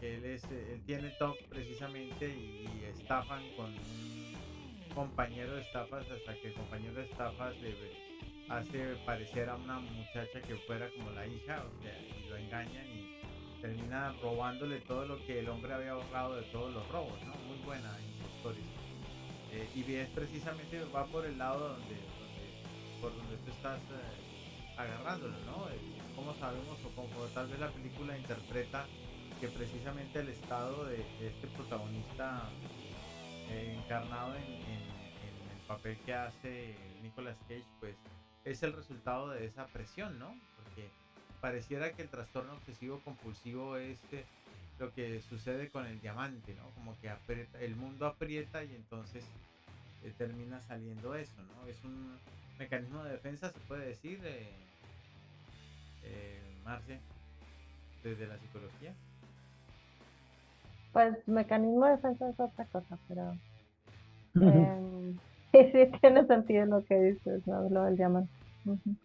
Que él tiene TOC precisamente y estafan con un compañero de estafas hasta que el compañero de estafas le hace parecer a una muchacha que fuera como la hija, o sea, y lo engañan y termina robándole todo lo que el hombre había ahorrado de todos los robos, ¿no? Muy buena historia. Y es precisamente, va por el lado por donde tú estás agarrándolo, ¿no? Como sabemos o como tal vez la película interpreta que precisamente el estado de este protagonista encarnado en el papel que hace Nicolas Cage, pues es el resultado de esa presión, ¿no? Porque pareciera que el trastorno obsesivo compulsivo es lo que sucede con el diamante, ¿no? Como que el mundo aprieta y entonces termina saliendo eso, ¿no? Es un mecanismo de defensa, se puede decir, Marce, desde la psicología. Pues mecanismo de defensa es otra cosa, pero sí tiene sentido lo que dices, ¿no? Lo del diamante. Ujú.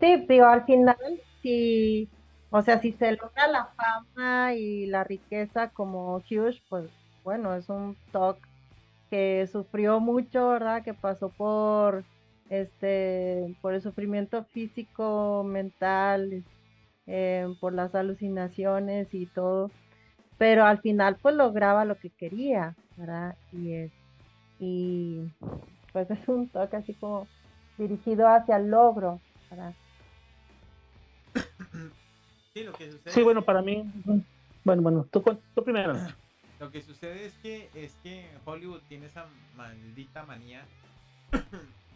Sí, digo, al final, si, o sea, si se logra la fama y la riqueza como Hughes, pues bueno, es un TOC que sufrió mucho, ¿verdad? Que pasó por el sufrimiento físico, mental, por las alucinaciones y todo, pero al final pues lograba lo que quería, ¿verdad? Y pues es un toque así como dirigido hacia el logro, ¿verdad? Sí, lo que sucede Sí, es bueno, que para mí, bueno, tú primero. lo que sucede es que Hollywood tiene esa maldita manía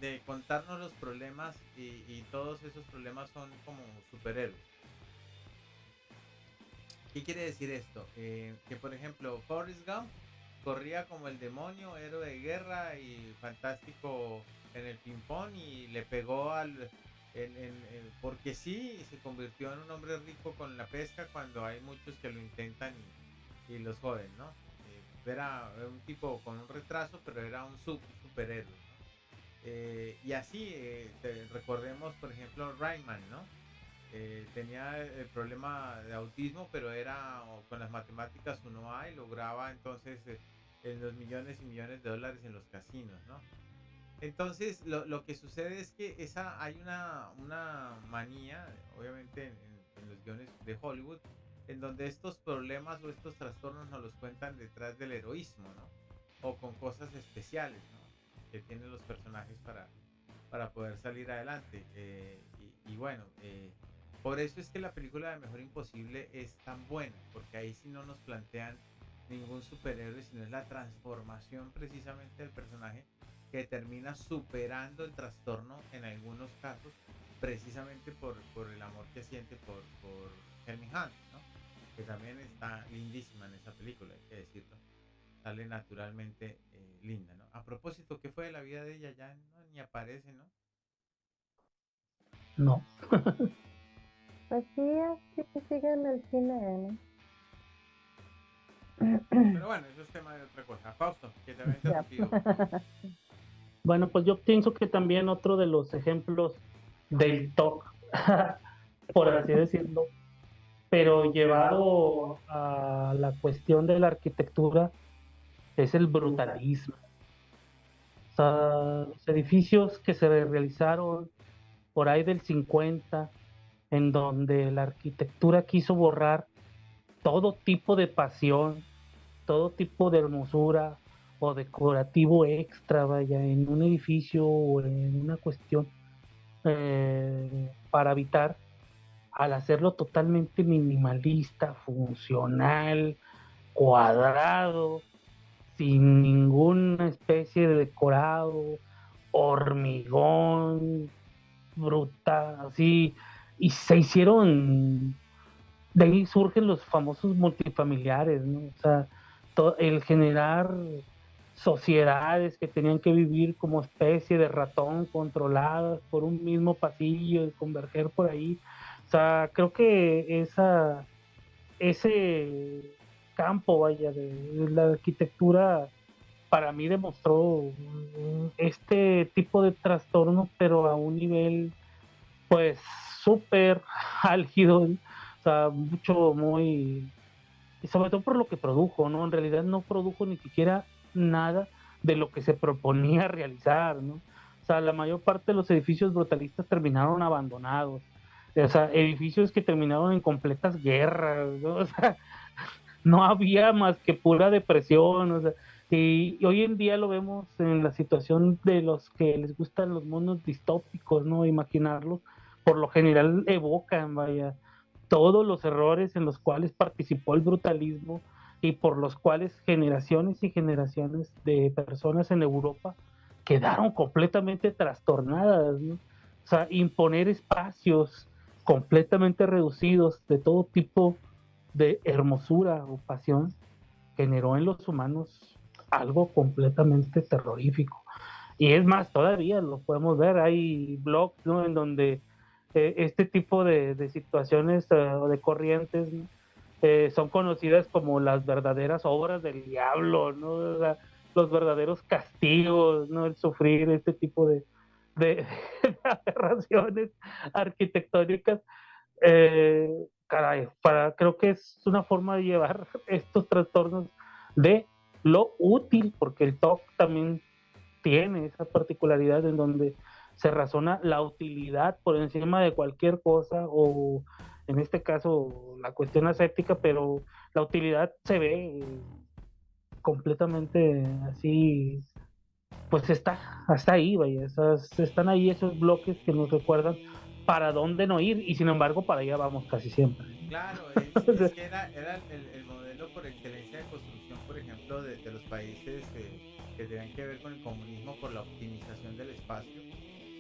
de contarnos los problemas y todos esos problemas son como superhéroes. ¿Qué quiere decir esto? Que por ejemplo Forrest Gump corría como el demonio, héroe de guerra y fantástico en el ping pong y le pegó porque sí y se convirtió en un hombre rico con la pesca cuando hay muchos que lo intentan y los joden, ¿no? Era un tipo con un retraso, pero era un superhéroe, ¿no? Y así, recordemos por ejemplo Rayman, ¿no? Tenía el problema de autismo, pero era con las matemáticas 1A y lograba entonces en los millones y millones de dólares en los casinos, ¿no? Entonces lo que sucede es que hay una manía, obviamente en los guiones de Hollywood, en donde estos problemas o estos trastornos nos los cuentan detrás del heroísmo, ¿no? O con cosas especiales, ¿no? Que tienen los personajes para poder salir adelante. Y bueno, por eso es que la película de Mejor Imposible es tan buena, porque ahí sí no nos plantean ningún superhéroe, sino es la transformación precisamente del personaje que termina superando el trastorno en algunos casos, precisamente por el amor que siente por Helmy Hunt, ¿no? Que también está lindísima en esa película, hay que decirlo. Sale naturalmente linda, ¿no? A propósito, ¿qué fue de la vida de ella? Ya no, ni aparece, ¿no? No. Pues sí, así que sigue en el cine, Pero bueno, eso es tema de otra cosa. Fausto, que te había ¿no? Ya. interrumpido. Bueno, pues yo pienso que también otro de los ejemplos del TOC, por así decirlo, pero llevado a la cuestión de la arquitectura, es el brutalismo. O sea, los edificios que se realizaron por ahí del 50, en donde la arquitectura quiso borrar todo tipo de pasión, todo tipo de hermosura o decorativo extra, vaya, en un edificio o en una cuestión para habitar, al hacerlo totalmente minimalista, funcional, cuadrado, sin ninguna especie de decorado, hormigón, brutal, así, y se hicieron, de ahí surgen los famosos multifamiliares, ¿no? O sea, el generar sociedades que tenían que vivir como especie de ratón controladas por un mismo pasillo y converger por ahí. O sea, creo que ese campo, vaya, de la arquitectura para mí demostró este tipo de trastornos, pero a un nivel pues súper álgido, o sea, mucho, muy, y sobre todo por lo que produjo, ¿no? En realidad no produjo ni siquiera nada de lo que se proponía realizar, ¿no? O sea, la mayor parte de los edificios brutalistas terminaron abandonados, o sea, edificios que terminaron en completas guerras, ¿no? O sea, no había más que pura depresión, o sea, y hoy en día lo vemos en la situación de los que les gustan los mundos distópicos, ¿no? Imaginarlos, por lo general evocan, vaya, todos los errores en los cuales participó el brutalismo y por los cuales generaciones y generaciones de personas en Europa quedaron completamente trastornadas, ¿no? O sea, imponer espacios completamente reducidos de todo tipo de hermosura o pasión, generó en los humanos algo completamente terrorífico. Y es más, todavía lo podemos ver, hay blogs, ¿no?, en donde este tipo de situaciones o de corrientes, ¿no?, son conocidas como las verdaderas obras del diablo, ¿no? O sea, los verdaderos castigos, ¿no? El sufrir este tipo de aberraciones arquitectónicas. Caray, creo que es una forma de llevar estos trastornos de lo útil, porque el TOC también tiene esa particularidad en donde se razona la utilidad por encima de cualquier cosa, o en este caso la cuestión aséptica, pero la utilidad se ve completamente así, pues está ahí, vaya, están ahí esos bloques que nos recuerdan para dónde no ir, y sin embargo para allá vamos casi siempre. Claro, es que era el modelo por excelencia de construcción, por ejemplo, de los países que tenían que ver con el comunismo por la optimización del espacio.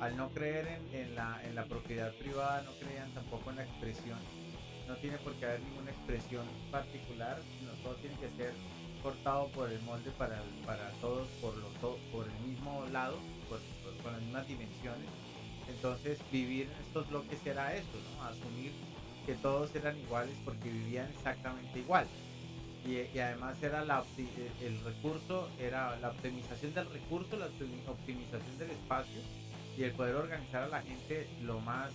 Al no creer en la propiedad privada, no creían tampoco en la expresión. No tiene por qué haber ninguna expresión particular, sino todo tiene que ser cortado por el molde para todos por el mismo lado, con las mismas dimensiones. Entonces vivir en estos bloques era eso, ¿no? Asumir que todos eran iguales porque vivían exactamente igual. Y además era el recurso, era la optimización del recurso, la optimización del espacio y el poder organizar a la gente lo más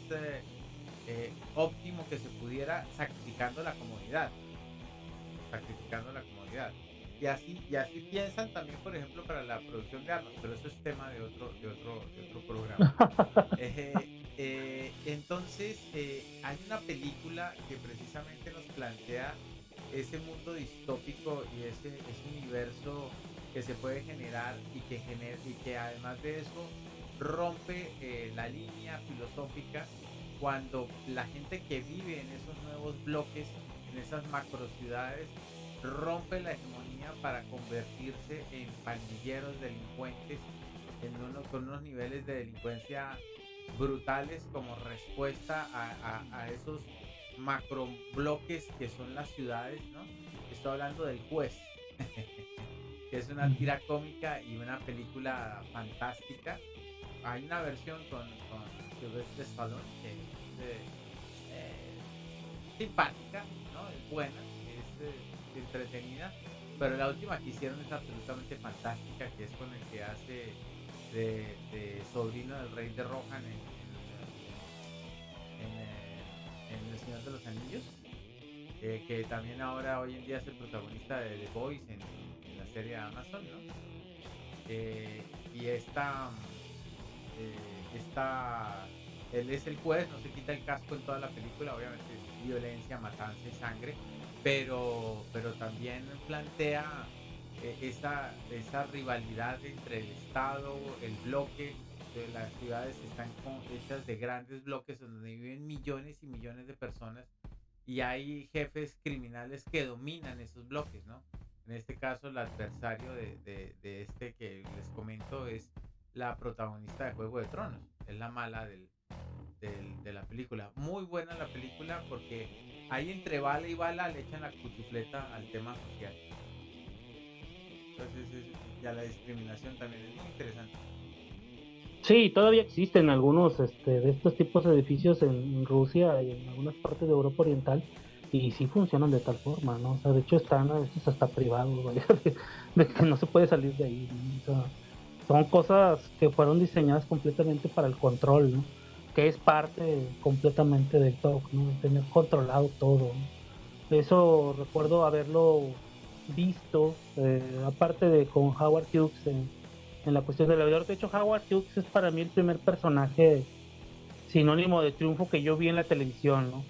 óptimo que se pudiera, sacrificando la comodidad. Y así piensan también, por ejemplo, para la producción de armas, pero eso es tema de otro programa. Entonces, hay una película que precisamente nos plantea ese mundo distópico y ese universo que se puede generar y que además de eso rompe la línea filosófica cuando la gente que vive en esos nuevos bloques, en esas macro ciudades, rompe la hegemonía para convertirse en pandilleros, delincuentes, con unos niveles de delincuencia brutales como respuesta a esos macro bloques que son las ciudades, ¿no? Estoy hablando del Juez, que es una tira cómica y una película fantástica. Hay una versión con Sylvester Stallone que es simpática, ¿no? Es buena, es entretenida, pero la última que hicieron es absolutamente fantástica, que es con el que hace de sobrino del rey de Rohan en El Señor de los Anillos, que también ahora hoy en día es el protagonista de The Boys en la serie de Amazon, ¿no? Y él es el juez, no se quita el casco en toda la película, obviamente es violencia, matanza y sangre, pero también plantea esa rivalidad entre el Estado, el bloque. Las ciudades están hechas de grandes bloques donde viven millones y millones de personas y hay jefes criminales que dominan esos bloques, ¿no? En este caso el adversario de este que les comento es la protagonista de Juego de Tronos, es la mala de la película. Muy buena la película porque ahí entre bala y bala le echan la cuchufleta al tema social. Entonces ya la discriminación también es muy interesante. Sí, todavía existen algunos de estos tipos de edificios en Rusia y en algunas partes de Europa Oriental, y sí funcionan de tal forma, ¿no? O sea, de hecho están a veces hasta privados, ¿vale? de que no se puede salir de ahí, ¿no? O sea, son cosas que fueron diseñadas completamente para el control, ¿no? Que es parte completamente del TOC, ¿no? Tener controlado todo, ¿no? Eso recuerdo haberlo visto, aparte de con Howard Hughes en la cuestión del aviador. De hecho, Howard Hughes es para mí el primer personaje sinónimo de triunfo que yo vi en la televisión, ¿no?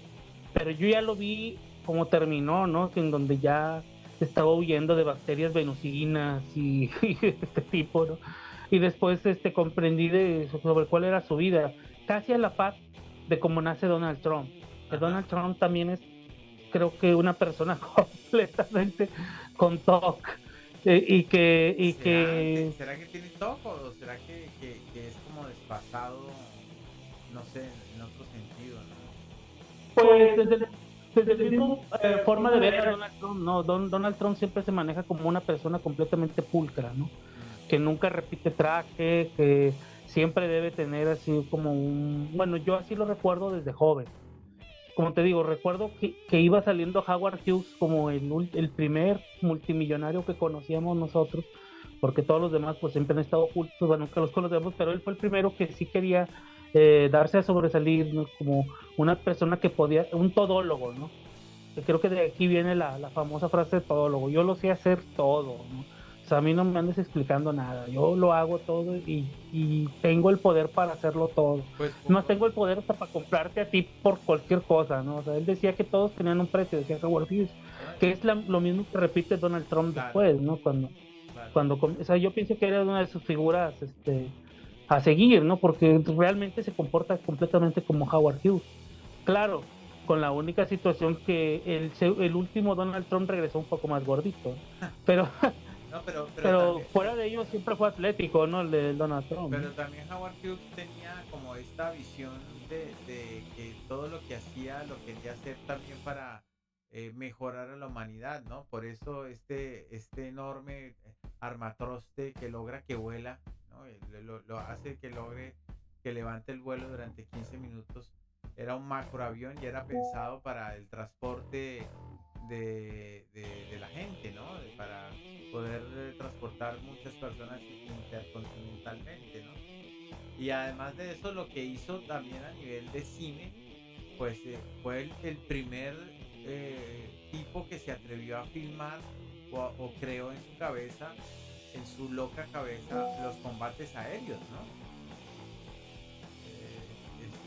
Pero yo ya lo vi como terminó, ¿no? En donde ya estaba huyendo de bacterias venusinas y este tipo, ¿no? Y después comprendí sobre cuál era su vida, casi a la par de cómo nace Donald Trump. Que Donald Trump también es, creo que, una persona completamente con TOC. ¿Será que tiene TOC o será que es como desfasado, no sé, en otro sentido, ¿no? Pues desde el mismo forma de ver a Donald Trump, ¿no? Donald Trump siempre se maneja como una persona completamente pulcra, ¿no? Que nunca repite traje, que siempre debe tener así como un... Bueno, yo así lo recuerdo desde joven. Como te digo, recuerdo que iba saliendo Howard Hughes como el primer multimillonario que conocíamos nosotros, porque todos los demás pues siempre han estado ocultos, bueno, nunca los conocemos, pero él fue el primero que sí quería darse a sobresalir, ¿no? Como una persona que podía, un todólogo, ¿no? Que creo que de aquí viene la famosa frase de todólogo, yo lo sé hacer todo, ¿no? O sea, a mí no me andes explicando nada, yo lo hago todo y tengo el poder para hacerlo todo. Pues, No tengo el poder hasta para comprarte a ti por cualquier cosa, ¿no? O sea, él decía que todos tenían un precio, decía Howard Hughes, que es lo mismo que repite Donald Trump claro, después, ¿no? claro. O sea, yo pienso que era una de sus figuras a seguir, ¿no? Porque realmente se comporta completamente como Howard Hughes. Claro, con la única situación que el último Donald Trump regresó un poco más gordito, pero, No, pero pero también, fuera de ello siempre fue atlético, ¿no? El de Donald Trump, pero ¿no? también Howard Hughes tenía como esta visión de que todo lo que hacía lo quería hacer también para mejorar a la humanidad, ¿no? Por eso este enorme armatroste que logra que vuela, ¿no? Lo hace que logre que levante el vuelo durante 15 minutos. Era un macroavión y era pensado para el transporte de la gente, ¿no? Para poder transportar muchas personas intercontinentalmente, ¿no? Y además de eso, lo que hizo también a nivel de cine, pues fue el primer tipo que se atrevió a filmar o creó en su cabeza, en su loca cabeza, los combates aéreos, ¿no?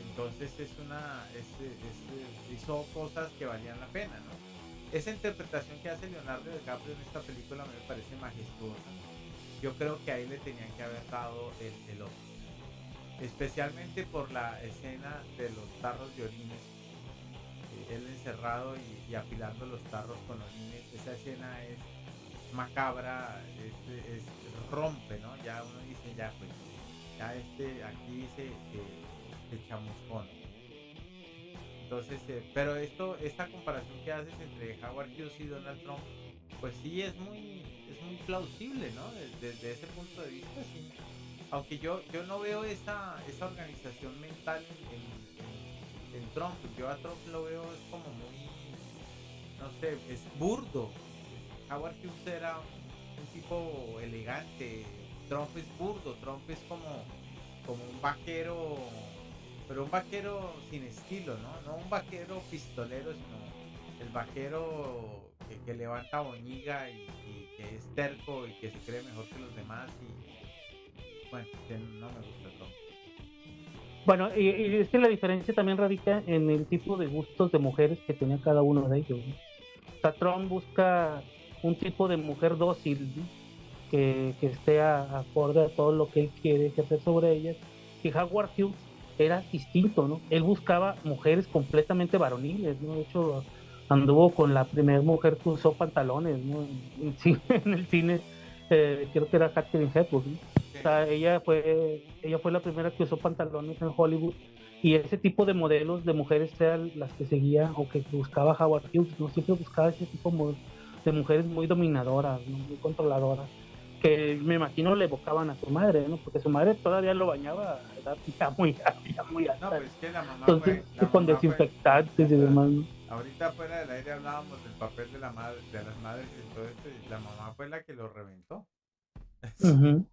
Entonces hizo cosas que valían la pena, ¿no? Esa interpretación que hace Leonardo DiCaprio en esta película me parece majestuosa. Yo creo que ahí le tenían que haber dado el Oscar, especialmente por la escena de los tarros de orines, él encerrado y apilando los tarros con orines. Esa escena es macabra, rompe, ¿no? Ya uno dice, ya pues, ya aquí se chamuscó, ¿no? Entonces, pero esta comparación que haces entre Howard Hughes y Donald Trump, pues sí es muy plausible, ¿no? Desde ese punto de vista, sí. Aunque yo no veo esa organización mental en Trump. Yo a Trump lo veo es como muy, no sé, es burdo. Howard Hughes era un tipo elegante. Trump es burdo. Trump es como un vaquero, pero un vaquero sin estilo, ¿no? No un vaquero pistolero, sino el vaquero que levanta boñiga y que es terco y que se cree mejor que los demás. Y bueno, que no me gusta Trump. Bueno, y es que la diferencia también radica en el tipo de gustos de mujeres que tenía cada uno de ellos, ¿no? O sea, Trump busca un tipo de mujer dócil, ¿no? Que esté acorde a todo lo que él quiere ejercer sobre ellas. Y Howard Hughes era distinto, ¿no? Él buscaba mujeres completamente varoniles, ¿no? De hecho, anduvo con la primera mujer que usó pantalones, ¿no? En el cine, creo que era Katharine Hepburn, ¿no? O Sí. sea, ella fue la primera que usó pantalones en Hollywood y ese tipo de modelos de mujeres eran las que seguía o que buscaba Howard Hughes, ¿no? Siempre buscaba ese tipo de mujeres muy dominadoras, ¿no? Muy controladoras, que me imagino le evocaban a su madre, ¿no? Porque su madre todavía lo bañaba a edad ya muy No, alta, pues es que entonces con desinfectantes y demás, ¿no? ahorita fuera del aire hablábamos del papel de la madre, de las madres y todo esto, y la mamá fue la que lo reventó. Uh-huh.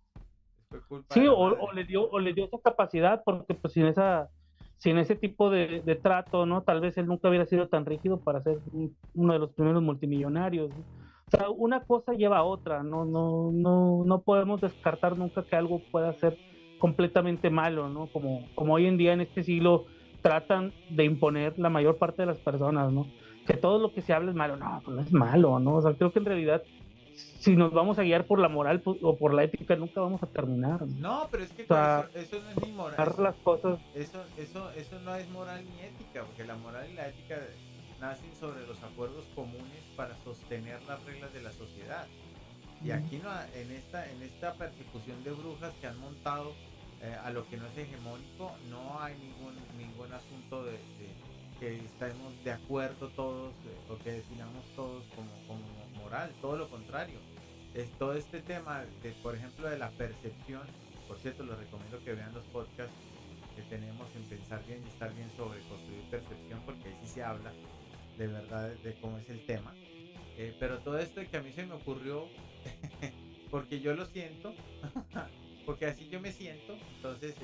Fue culpa de Sí, la o madre. le dio esa capacidad, porque pues sin ese tipo de trato, ¿no? Tal vez él nunca hubiera sido tan rígido para ser uno de los primeros multimillonarios, ¿no? O sea, una cosa lleva a otra, no podemos descartar nunca que algo pueda ser completamente malo, ¿no? Como hoy en día en este siglo tratan de imponer la mayor parte de las personas, ¿no? Que todo lo que se habla es malo, no, pues no es malo, ¿no? O sea, creo que en realidad si nos vamos a guiar por la moral o por la ética, nunca vamos a terminar, ¿no? No, pero es que O sea, eso no es ni moral, las cosas. eso no es moral ni ética, porque la moral y la ética nacen sobre los acuerdos comunes para sostener las reglas de la sociedad. Y aquí no, en esta persecución de brujas que han montado a lo que no es hegemónico, no hay ningún asunto que estemos de acuerdo todos o que definamos todos como moral, todo lo contrario. Es todo este tema, por ejemplo, de la percepción. Por cierto, les recomiendo que vean los podcasts que tenemos en Pensar Bien y Estar Bien sobre construir percepción, porque ahí sí se habla de verdad de cómo es el tema. Pero todo esto que a mí se me ocurrió, porque yo lo siento, porque así yo me siento, entonces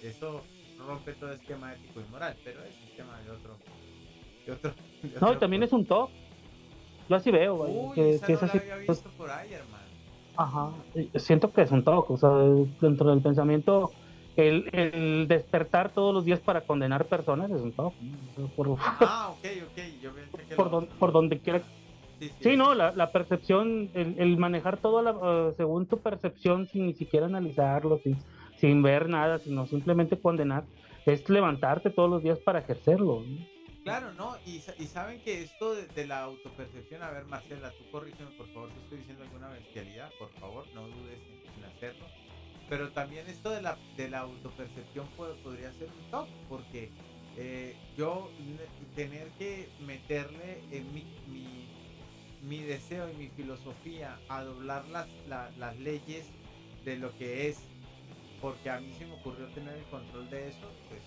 eso rompe todo esquema ético y moral, pero es sistema de No, y otro también pues. es un top. Yo así veo, vaya, Uy, esa que no es la así. había Pues, visto por ahí, hermano. ajá, siento que es un toque, o sea, dentro del pensamiento, el despertar todos los días para condenar personas es un toque, ¿no? O sea, Ah, ok, yo pensé que lo otro, por donde quiera. sí, sí, Sí, eso no, sí. la percepción, el manejar todo según tu percepción sin ni siquiera analizarlo, sin ver nada, sino simplemente condenar, es levantarte todos los días para ejercerlo, ¿no? Claro, ¿no? Y saben que esto de la autopercepción, a ver, Marcela, tú corrígeme por favor si estoy diciendo alguna bestialidad, por favor, no dudes en hacerlo. Pero también esto de la autopercepción podría ser un top, porque yo tener que meterle en mi deseo y mi filosofía a doblar las leyes de lo que es, porque a mí se me ocurrió tener el control de eso, pues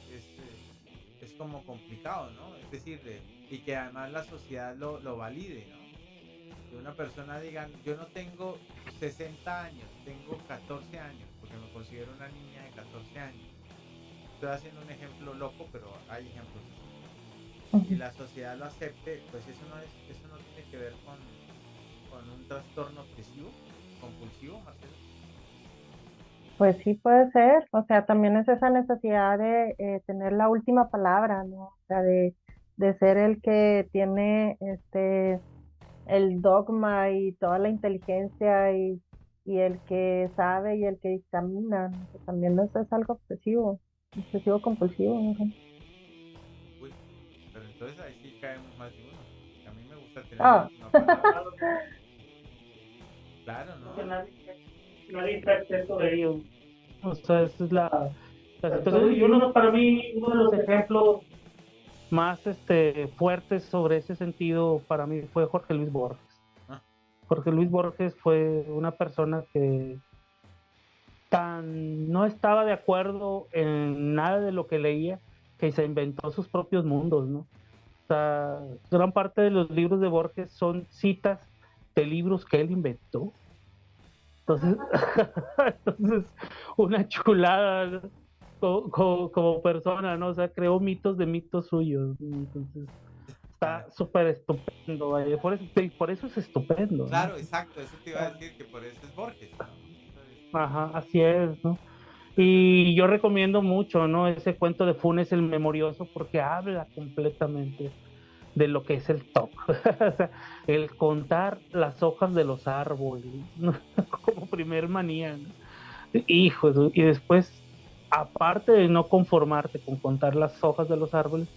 es como complicado, ¿no? Es decir, y que además la sociedad lo valide, ¿no? Que una persona diga, yo no tengo 60 años, tengo 14 años, porque me considero una niña de 14 años. Estoy haciendo un ejemplo loco, pero hay ejemplos así. Y Ujú. la sociedad lo acepte, pues eso no tiene que ver con un trastorno obsesivo, compulsivo, Marcelo. Pues sí puede ser, o sea, también es esa necesidad de tener la última palabra, ¿no? O sea, de ser el que tiene el dogma y toda la inteligencia y el que sabe y el que dictamina, ¿no? Que también eso es algo obsesivo, obsesivo compulsivo, ¿no? Uy, pero entonces ahí sí caemos más de uno. A mí me gusta tener la Ah, última palabra. Claro, Que ¿no? nadie está exento de ello. O sea, esa es la situación. Y uno, para mí, uno de los ejemplos más fuertes sobre ese sentido para mí fue Jorge Luis Borges. Ah, Jorge Luis Borges fue una persona que tan no estaba de acuerdo en nada de lo que leía que se inventó sus propios mundos, ¿no? O sea, gran parte de los libros de Borges son citas de libros que él inventó. Entonces, entonces una chulada, ¿no? Como persona, ¿no? O sea, creó mitos de mitos suyos, ¿no? Entonces, claro. está súper estupendo, vaya. Por eso es estupendo, ¿no? Claro, exacto, eso te iba a decir que por eso es Borges, ¿no? Ajá, así es, ¿no? Entonces, Y yo recomiendo mucho, ¿no? Ese cuento de Funes el Memorioso porque habla completamente de lo que es el TOC. O sea, el contar las hojas de los árboles, ¿no? Como primer manía, ¿no? Hijos, y después, aparte de no conformarte con contar las hojas de los árboles,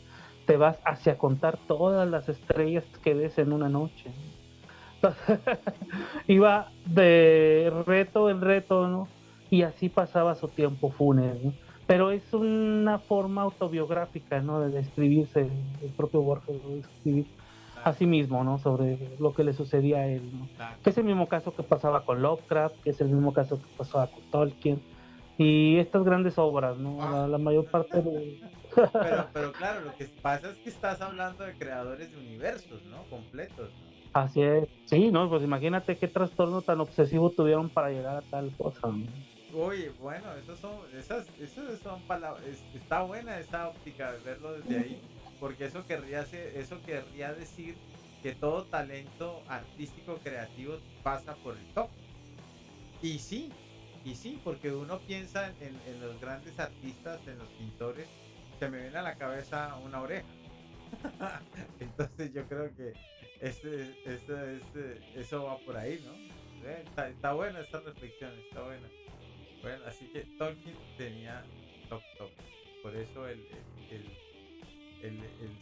te vas hacia contar todas las estrellas que ves en una noche, ¿no? Iba de reto en reto, ¿no? Y así pasaba su tiempo Funes, ¿no? Pero es una forma autobiográfica, ¿no? De describirse el propio Borges, de escribir a claro, sí mismo, ¿no? Sobre lo que le sucedía a él, ¿no? claro. Que es el mismo caso que pasaba con Lovecraft, que es el mismo caso que pasaba con Tolkien, y estas grandes obras, ¿no? Ah, La mayor parte de... pero claro, lo que pasa es que estás hablando de creadores de universos, ¿no? Completos, ¿no? Así es. Sí, ¿no? Pues imagínate qué trastorno tan obsesivo tuvieron para llegar a tal cosa, ¿no? Oye, bueno, esas son palabras, está buena esa óptica de verlo desde ahí, porque eso querría decir que todo talento artístico creativo pasa por el top. Y sí, y sí, porque uno piensa en los grandes artistas, en los pintores, se me viene a la cabeza una oreja. Entonces yo creo que eso va por ahí, ¿no? Está buena esta reflexión, está buena. Bueno, así que Tolkien tenía top. Por eso el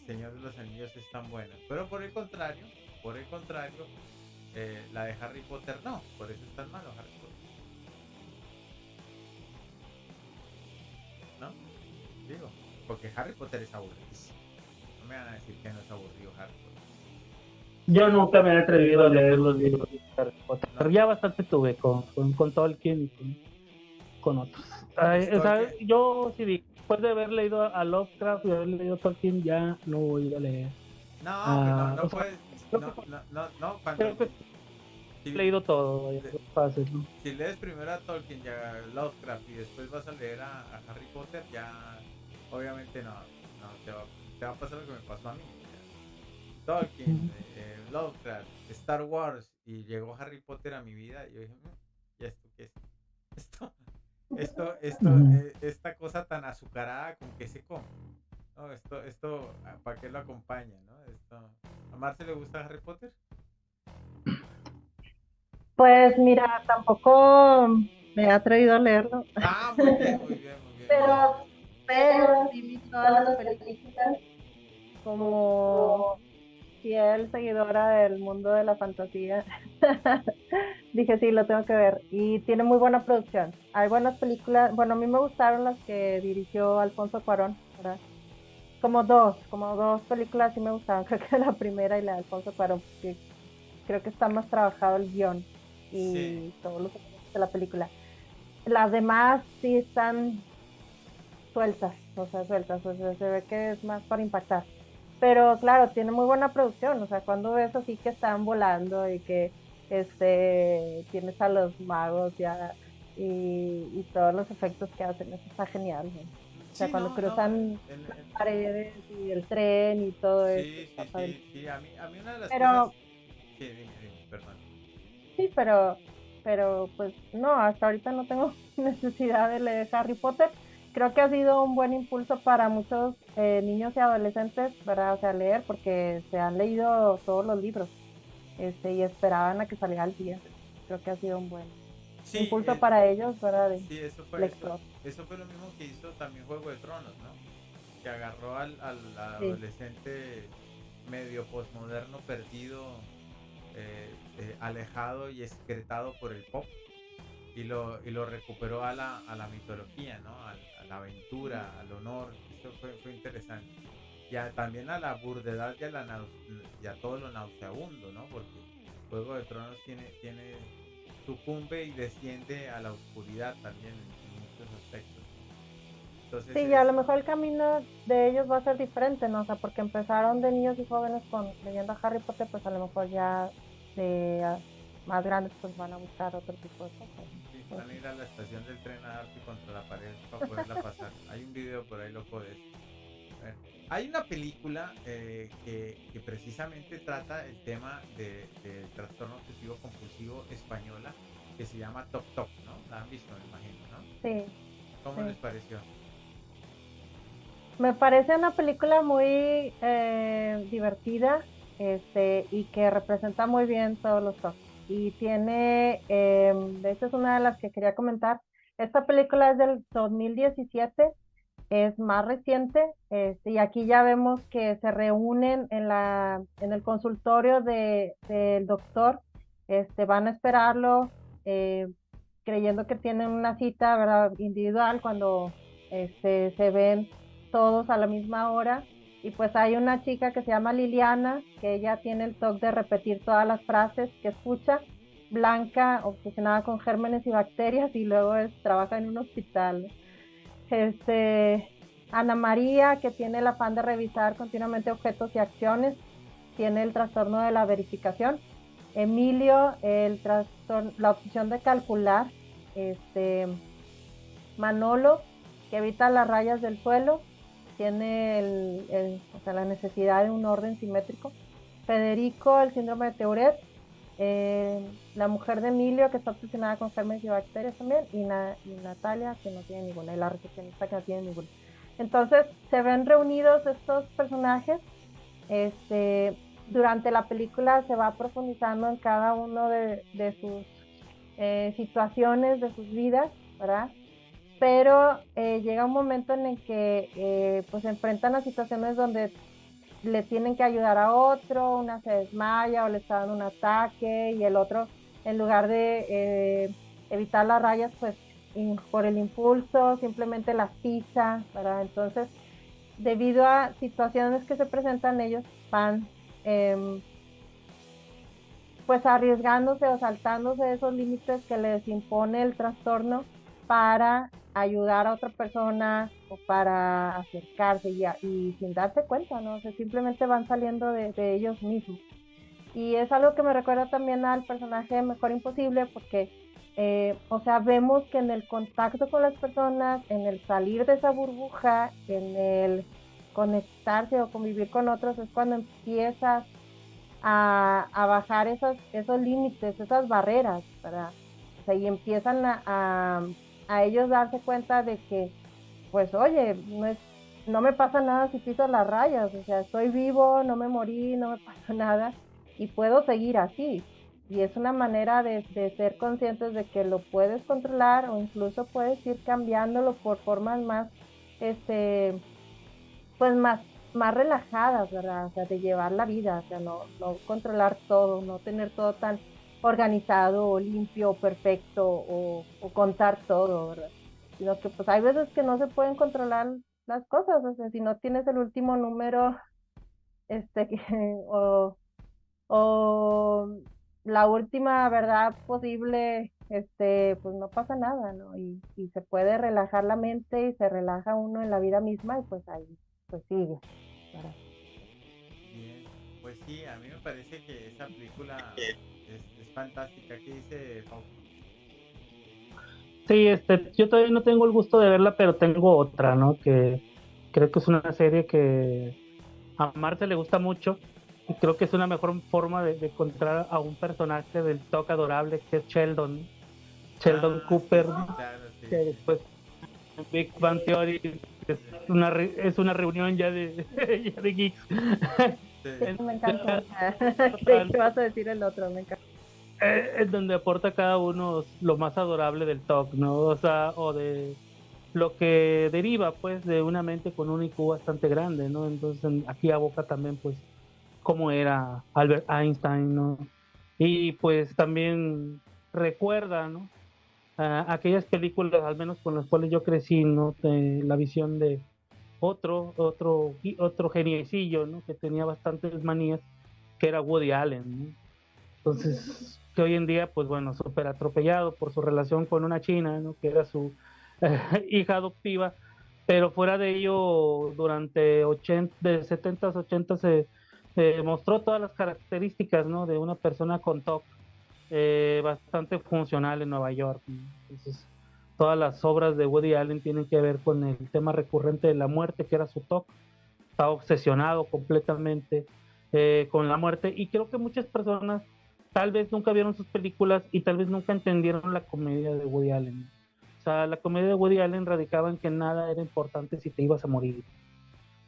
Señor de los Anillos es tan buena. Pero por el contrario, la de Harry Potter no. Por eso es tan malo Harry Potter, ¿no? Digo, porque Harry Potter es aburridísimo. No me van a decir que no es aburrido Harry Potter. Yo nunca me he atrevido a leer los libros de Harry Potter, No. pero ya bastante tuve con Tolkien y con otros. Ay, o sea, Tolkien. yo sí, después de haber leído a Lovecraft y haber leído a Tolkien, ya no voy a leer. No, pero no O sea, puedes. creo No, que, no, cuando. creo que he Si, leído todo, vaya, de- es fácil, ¿no? si lees primero a Tolkien y a Lovecraft y después vas a leer a Harry Potter, ya. Obviamente no. No, te va a pasar lo que me pasó a mí. Tolkien, Lovecraft, Star Wars y llegó Harry Potter a mi vida y yo dije, ¿y esto qué es? Esto, esta cosa tan azucarada con que se come. No, ¿para qué lo acompaña? ¿No? ¿A Marce le gusta Harry Potter? Pues mira, tampoco me he atrevido a leerlo, Ah, muy bien, muy bien, muy bien, muy bien. pero, pero sí vi todas las películas como fiel seguidora del mundo de la fantasía. Dije, sí, lo tengo que ver. Y tiene muy buena producción. Hay buenas películas. Bueno, a mí me gustaron las que dirigió Alfonso Cuarón, ¿verdad? Como dos películas sí me gustaron. Creo que la primera y la de Alfonso Cuarón, porque creo que está más trabajado el guión Sí, y todos los elementos de la película. Las demás sí están sueltas, o sea, se ve que es más para impactar. Pero claro, tiene muy buena producción, o sea, cuando ves así que están volando y que tienes a los magos ya y todos los efectos que hacen, eso está genial, ¿no? O sea, sí, cuando no, no. cruzan las paredes y el tren y todo eso, Sí, está sí, padre. sí, sí. A mí una de las cosas. Pero Sí, dime, perdón. sí, pero pues no, hasta ahorita no tengo necesidad de leer Harry Potter. Creo que ha sido un buen impulso para muchos niños y adolescentes, ¿verdad? O sea, leer porque se han leído todos los libros, y esperaban a que saliera el siguiente. Creo que ha sido un buen Sí, impulso para ellos, ¿verdad? De sí, lector. eso fue lo mismo que hizo también Juego de Tronos, ¿no? Que agarró al Sí. adolescente medio posmoderno perdido, alejado y excretado por el pop y lo recuperó a la mitología, ¿no? A la aventura, al honor. Eso fue interesante. También a la burdedad y a todo lo nauseabundo, ¿no? Porque Juego de Tronos tiene sucumbe y desciende a la oscuridad también en muchos aspectos. Entonces Sí, y a lo mejor el camino de ellos va a ser diferente, ¿no? O sea, porque empezaron de niños y jóvenes con leyendo a Harry Potter, pues a lo mejor ya de más grandes pues van a buscar otro tipo de cosas. sí, Pues, van a ir a la estación del tren a darse contra la pared para poderla pasar. Hay un video por ahí loco de eso. Bueno, hay una película que precisamente trata el tema del trastorno obsesivo compulsivo española que se llama Top Top, ¿no? La han visto, me imagino, ¿no? sí, ¿Cómo les sí. pareció? Me parece una película muy divertida, y que representa muy bien todos los toques. Y tiene, de hecho es una de las que quería comentar. Esta película es del 2017, es más reciente, y aquí ya vemos que se reúnen en el consultorio del doctor, van a esperarlo, eh, creyendo que tienen una cita, ¿verdad? Individual, cuando se ven todos a la misma hora. Y pues hay una chica que se llama Liliana, que ella tiene el toque de repetir todas las frases que escucha. Blanca, obsesionada con gérmenes y bacterias, y luego trabaja en un hospital. Este, Ana María, que tiene el afán de revisar continuamente objetos y acciones, tiene el trastorno de la verificación. Emilio, la obsesión de calcular. Este, Manolo, que evita las rayas del suelo, tiene o sea, la necesidad de un orden simétrico. Federico, el síndrome de Tourette. La mujer de Emilio, que está obsesionada con gérmenes y bacterias también, y Natalia, que no tiene ninguna, y la recepcionista, que no tiene ninguna. Entonces se ven reunidos estos personajes. Durante la película se va profundizando en cada uno de sus situaciones, de sus vidas, ¿verdad? Pero llega un momento en el que pues se enfrentan a situaciones donde le tienen que ayudar a otro, una se desmaya o le está dando un ataque, y el otro, en lugar de evitar las rayas, pues por el impulso simplemente las pisa, ¿verdad? Entonces debido a situaciones que se presentan, ellos van pues arriesgándose o saltándose esos límites que les impone el trastorno para ayudar a otra persona o para acercarse y sin darse cuenta, ¿no? O sea, simplemente van saliendo de ellos mismos. Y es algo que me recuerda también al personaje de Mejor Imposible, porque, o sea, vemos que en el contacto con las personas, en el salir de esa burbuja, en el conectarse o convivir con otros, es cuando empiezas a bajar esos límites, esas barreras, ¿verdad? O sea, y empiezan a ellos darse cuenta de que, pues, oye, no me pasa nada si piso las rayas, o sea, estoy vivo, no me morí, no me pasa nada y puedo seguir así. Y es una manera de ser conscientes de que lo puedes controlar o incluso puedes ir cambiándolo por formas más, este, pues más relajadas, ¿verdad? O sea, de llevar la vida, o sea, no controlar todo, no tener todo tan organizado o limpio o perfecto o contar todo, ¿verdad? Sino que pues hay veces que no se pueden controlar las cosas, o sea, si no tienes el último número, que, o, o la última verdad posible, pues no pasa nada, ¿no? Y se puede relajar la mente y se relaja uno en la vida misma y pues ahí, pues sigue. ¿Verdad? Bien, pues sí, a mí me parece que esa película es fantástica. ¿Qué dice Fausto? Sí, yo todavía no tengo el gusto de verla, pero tengo otra, ¿no? Que creo que es una serie que a Marce le gusta mucho y creo que es una mejor forma de encontrar a un personaje del toque adorable que es Sheldon, Sheldon Ah, sí, Cooper, sí, ¿no? claro, sí. Que después en Big Bang Theory es una reunión ya de, ya de geeks. Sí, En Me donde encantó. Creí aportan, que vas a decir el otro, me encantó. en donde aporta cada uno lo más adorable del talk, ¿no? O sea, o de lo que deriva, pues, de una mente con un IQ bastante grande, ¿no? Entonces, aquí aboca también, pues, cómo era Albert Einstein, ¿no? Y pues también recuerda, ¿no? Aquellas películas, al menos con las cuales yo crecí, ¿no? De la visión de otro geniecillo, ¿no? Que tenía bastantes manías, que era Woody Allen, ¿no? Entonces, que hoy en día, pues bueno, súper atropellado por su relación con una china, ¿no? Que era su hija adoptiva, pero fuera de ello, durante 80, de 70s, 80s se mostró todas las características, ¿no? De una persona con TOC bastante funcional en Nueva York, ¿no? Entonces, todas las obras de Woody Allen tienen que ver con el tema recurrente de la muerte, que era su TOC. Estaba obsesionado completamente con la muerte y creo que muchas personas tal vez nunca vieron sus películas y tal vez nunca entendieron la comedia de Woody Allen. O sea, la comedia de Woody Allen radicaba en que nada era importante si te ibas a morir.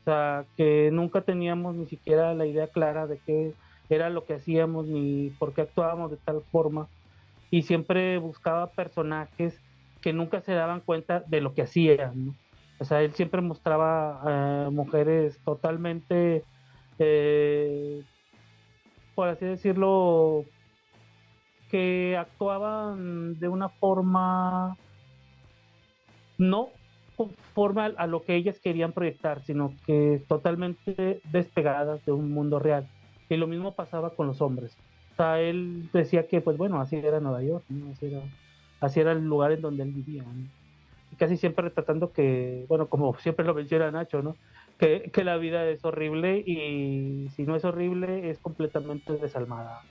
O sea, que nunca teníamos ni siquiera la idea clara de qué era lo que hacíamos ni por qué actuábamos de tal forma. Y siempre buscaba personajes que nunca se daban cuenta de lo que hacían, ¿no? O sea, él siempre mostraba mujeres totalmente, eh, por así decirlo, que actuaban de una forma no conforme a lo que ellas querían proyectar, sino que totalmente despegadas de un mundo real. Y lo mismo pasaba con los hombres. O sea, él decía que, pues bueno, así era Nueva York, ¿no? Así era el lugar en donde él vivía, ¿no? Y casi siempre retratando que, bueno, como siempre lo menciona Nacho, ¿no? Que la vida es horrible y si no es horrible es completamente desalmada.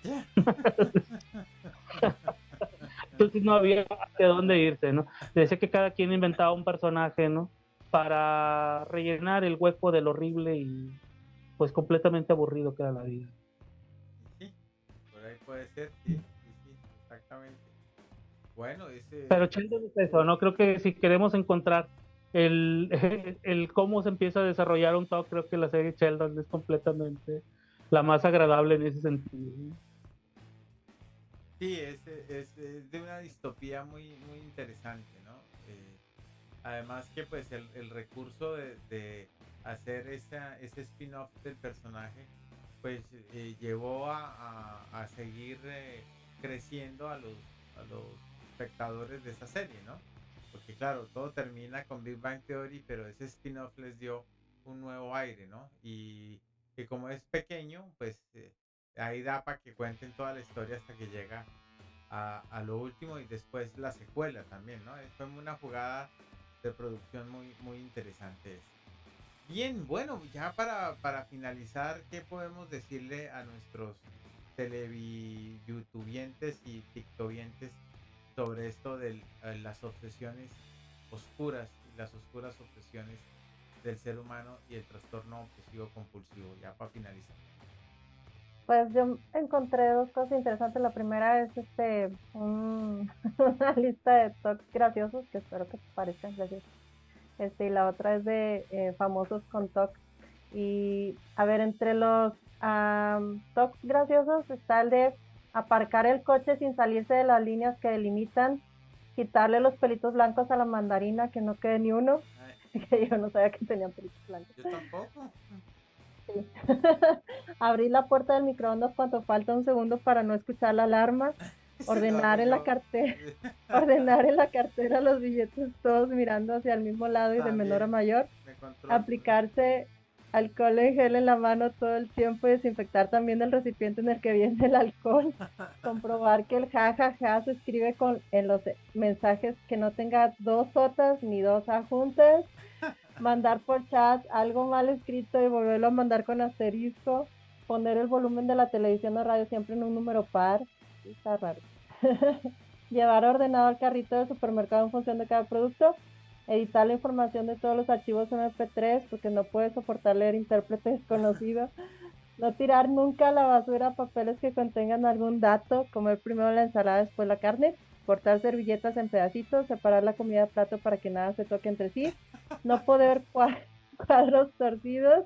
Entonces no había hacia dónde irse, ¿no? Decía que cada quien inventaba un personaje, ¿no? Para rellenar el hueco del horrible y pues completamente aburrido que era la vida. sí, por ahí puede ser, sí, sí, sí, exactamente. Bueno, Pero ese, Sheldon es eso, ¿no? Creo que si queremos encontrar el, el cómo se empieza a desarrollar un talk, creo que la serie Sheldon es completamente la más agradable en ese sentido, ¿no? sí, es de una distopía muy, muy interesante, ¿no? Además que pues el recurso de hacer ese spin-off del personaje, pues llevó a seguir creciendo a los espectadores de esa serie, ¿no? Porque claro, todo termina con Big Bang Theory, pero ese spin-off les dio un nuevo aire, ¿no? Y que como es pequeño, pues ahí da para que cuenten toda la historia hasta que llega a lo último y después la secuela también, ¿no? Fue una jugada de producción muy, muy interesante esa. Bien, bueno, ya para finalizar, ¿qué podemos decirle a nuestros youtubeientes y tiktokientes sobre esto de las obsesiones oscuras y las oscuras obsesiones del ser humano y el trastorno obsesivo compulsivo? Ya para finalizar. Pues yo encontré dos cosas interesantes. La primera es una lista de tocs graciosos que espero que te parezcan graciosos. Y la otra es de famosos con TOC. Y a ver, entre los TOCs graciosos está el de aparcar el coche sin salirse de las líneas que delimitan, quitarle los pelitos blancos a la mandarina, que no quede ni uno. Que yo no sabía que tenían pelitos blancos. Yo tampoco. Sí. Abrir la puerta del microondas cuando falta un segundo para no escuchar la alarma. Ordenar en la cartera los billetes todos mirando hacia el mismo lado y También, de menor a mayor. Aplicarse alcohol en gel en la mano todo el tiempo y desinfectar también el recipiente en el que viene el alcohol. Comprobar que el jajaja se escribe en los mensajes que no tenga dos jotas ni dos ajuntas. Mandar por chat algo mal escrito y volverlo a mandar con asterisco. Poner el volumen de la televisión o radio siempre en un número par. Está raro. Llevar ordenado el carrito de supermercado en función de cada producto. Editar la información de todos los archivos MP3 porque no puede soportar leer intérprete desconocido. No tirar nunca a la basura papeles que contengan algún dato. Comer primero la ensalada, después la carne. Cortar servilletas en pedacitos. Separar la comida de plato para que nada se toque entre sí. No poder cuadros torcidos.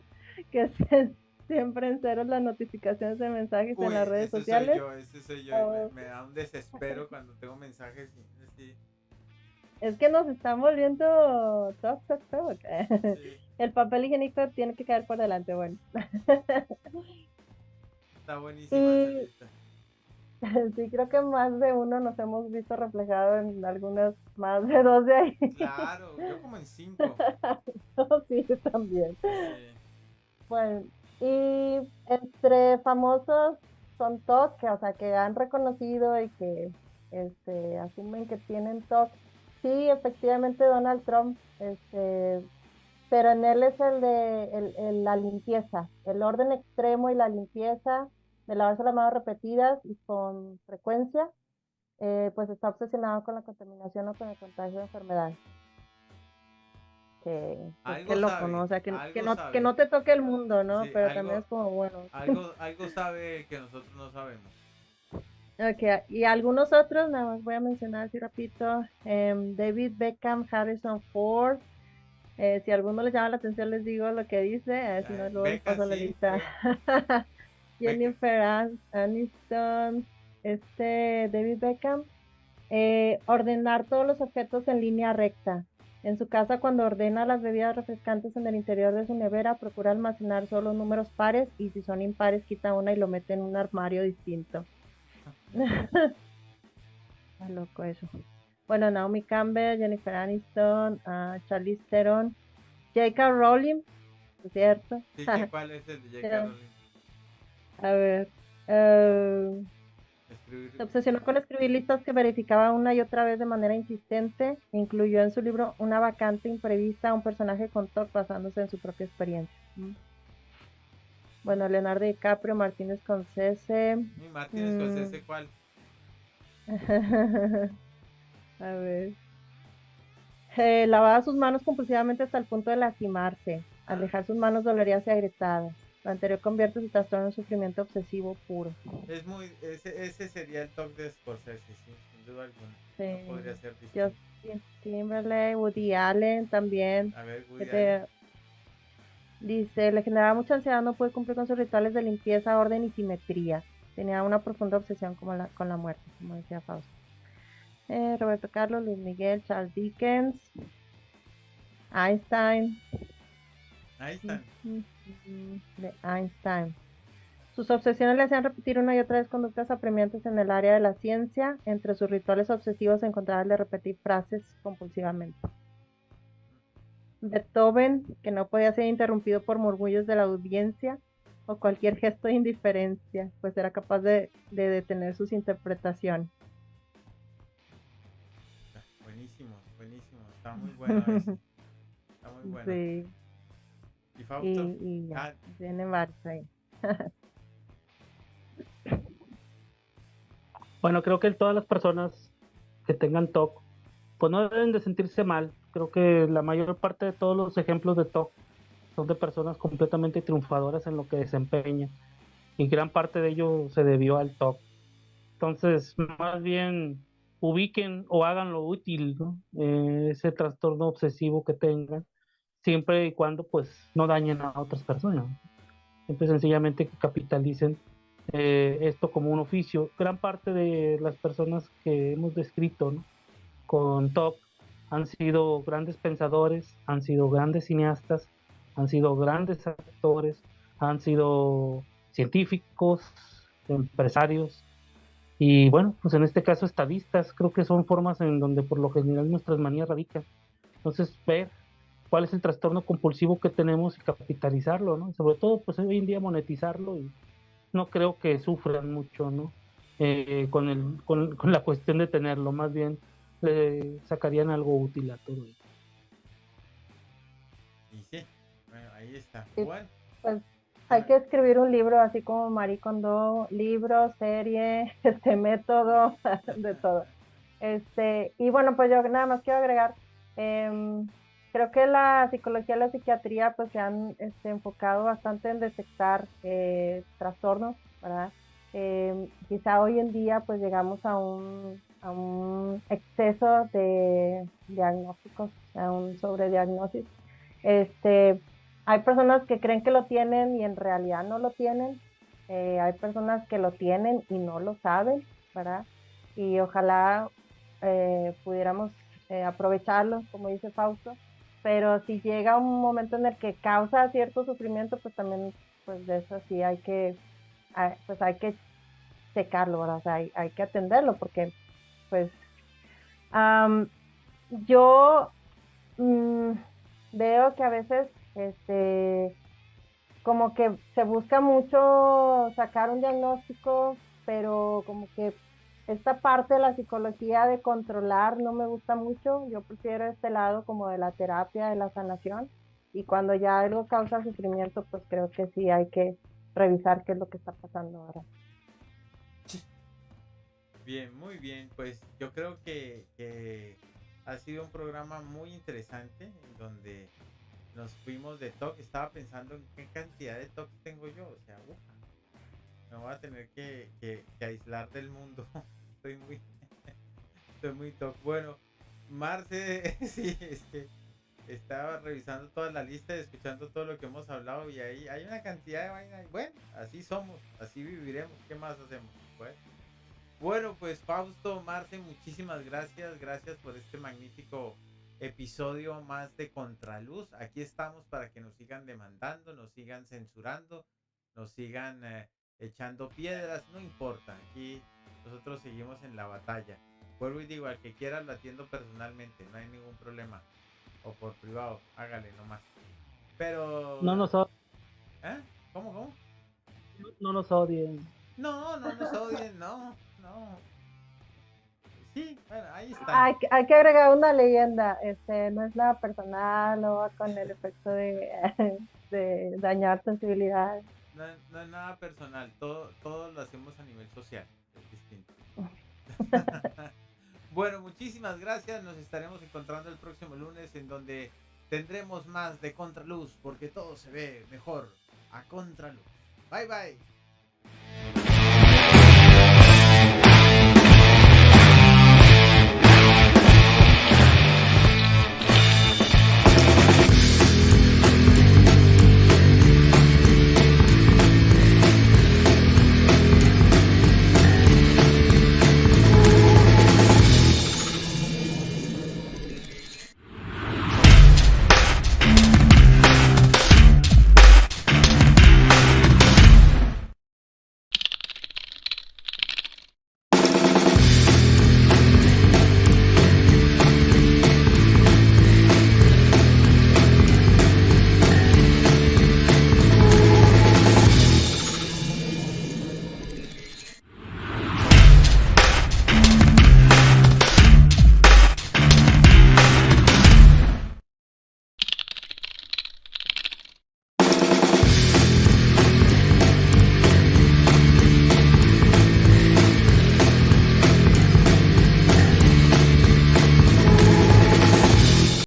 Que estén siempre en ceros las notificaciones de mensajes en las redes sociales. Ese soy yo. Me da un desespero cuando tengo mensajes así. Es que nos están volviendo toc. Sí. El papel higiénico tiene que caer por delante, bueno. Está buenísima esa lista. Sí, creo que más de uno nos hemos visto reflejado en algunas, más de dos de ahí. Claro, yo como en 5. Sí, también. Sí. Bueno, y entre famosos son TOC, o sea, que han reconocido y que asumen que tienen TOC. Sí, efectivamente Donald Trump, pero en él es el de la limpieza, el orden extremo y la limpieza, de lavarse las manos repetidas y con frecuencia, pues está obsesionado con la contaminación o con el contagio de enfermedades. Qué loco, ¿no? O sea, que no te toque el mundo, ¿no? Sí, pero también es como, bueno. Algo sabe que nosotros no sabemos. Ok, y algunos otros, nada más voy a mencionar así rapidito. David Beckham, Harrison Ford. Si a alguno les llama la atención, les digo lo que dice. Si no, luego les paso la lista. Jennifer Aniston, David Beckham. Ordenar todos los objetos en línea recta. En su casa, cuando ordena las bebidas refrescantes en el interior de su nevera, procura almacenar solo números pares y si son impares, quita una y lo mete en un armario distinto. Está loco eso. Bueno, Naomi Campbell, Jennifer Aniston, Charlize Theron, J.K. Rowling, ¿es cierto? Sí, ¿cuál es el de J.K. Rowling? A ver. Se obsesionó con escribir listas que verificaba una y otra vez de manera insistente. Incluyó en su libro una vacante imprevista a un personaje con TOC basándose en su propia experiencia. Bueno, Leonardo DiCaprio, Martin Scorsese. ¿Martin Scorsese cuál? A ver. Lavaba sus manos compulsivamente hasta el punto de lastimarse. Al dejar sus manos dolerías y agretadas. Lo anterior convierte su trastorno en sufrimiento obsesivo puro. Ese sería el TOC de Scorsese, sí, sin duda alguna. Sí. No podría ser distinto. Justin Timberlake, Woody Allen también. A ver, Woody Allen. Dice, le generaba mucha ansiedad, no puede cumplir con sus rituales de limpieza, orden y simetría. Tenía una profunda obsesión con la muerte, como decía Fausto. Roberto Carlos, Luis Miguel, Charles Dickens, Einstein. De Einstein. Sus obsesiones le hacían repetir una y otra vez conductas apremiantes en el área de la ciencia. Entre sus rituales obsesivos se encontraba el de repetir frases compulsivamente. Beethoven, que no podía ser interrumpido por murmullos de la audiencia o cualquier gesto de indiferencia, pues era capaz de detener sus interpretaciones. Buenísimo, buenísimo. Está muy bueno ese. Está muy bueno. Sí, ¿Y Fausto? y ya, Ah, tiene varios ahí. Bueno, creo que todas las personas que tengan TOC, pues no deben de sentirse mal. Creo que la mayor parte de todos los ejemplos de TOC son de personas completamente triunfadoras en lo que desempeñan. Y gran parte de ello se debió al TOC. Entonces, más bien ubiquen o hagan lo útil, ¿no? Ese trastorno obsesivo que tengan, siempre y cuando pues no dañen a otras personas. Siempre sencillamente que capitalicen esto como un oficio. Gran parte de las personas que hemos descrito, ¿no?, con TOC han sido grandes pensadores, han sido grandes cineastas, han sido grandes actores, han sido científicos, empresarios y bueno, pues en este caso estadistas. Creo que son formas en donde por lo general nuestras manías radican. Entonces, ver cuál es el trastorno compulsivo que tenemos y capitalizarlo, ¿no? Y sobre todo, pues hoy en día monetizarlo, y no creo que sufran mucho, ¿no? Con la cuestión de tenerlo, más bien le sacarían algo útil a todo esto. y sí, bueno, ahí está. Sí, Bueno, pues hay que escribir un libro así como Marie Kondo, libro, serie, método, de todo. Y bueno, pues yo nada más quiero agregar, em, creo que la psicología y la psiquiatría pues se han enfocado bastante en detectar trastornos, ¿verdad? Quizá hoy en día pues llegamos a un exceso de diagnósticos, a un sobrediagnóstico. Hay personas que creen que lo tienen y en realidad no lo tienen. Hay personas que lo tienen y no lo saben, ¿verdad? Y ojalá pudiéramos aprovecharlo, como dice Fausto, pero si llega un momento en el que causa cierto sufrimiento, pues también, pues de eso sí pues hay que checarlo, ¿verdad? O sea, hay que atenderlo porque, pues, um, yo mm, veo que a veces, como que se busca mucho sacar un diagnóstico, pero como que esta parte de la psicología de controlar no me gusta mucho. Yo prefiero este lado como de la terapia, de la sanación. Y cuando ya algo causa sufrimiento, pues creo que sí hay que revisar qué es lo que está pasando ahora. bien, muy bien. Pues yo creo que ha sido un programa muy interesante en donde nos fuimos de TOC. Estaba pensando en qué cantidad de TOC tengo yo. O sea, me voy a tener que aislar del mundo. Estoy muy, estoy muy TOC. Bueno, Marce, sí, es que estaba revisando toda la lista y escuchando todo lo que hemos hablado y ahí hay una cantidad de vaina. Bueno, así somos, así viviremos. ¿Qué más hacemos? Bueno, pues Fausto, Marce, muchísimas gracias. Gracias por este magnífico episodio más de Contraluz. Aquí estamos para que nos sigan demandando, nos sigan censurando, nos sigan echando piedras, no importa. Aquí nosotros seguimos en la batalla. Vuelvo y digo, al que quiera lo atiendo personalmente, no hay ningún problema. O por privado, hágale nomás. Pero... No nos, ¿Eh? ¿Cómo? no nos odien. No, no nos odien, no, no. Sí, bueno, ahí están. Hay que agregar una leyenda, no es nada personal, no va con el efecto de, de dañar sensibilidades. No, no es nada personal, todo lo hacemos a nivel social, es distinto. Bueno, muchísimas gracias, nos estaremos encontrando el próximo lunes en donde tendremos más de Contraluz, porque todo se ve mejor a contraluz. Bye bye.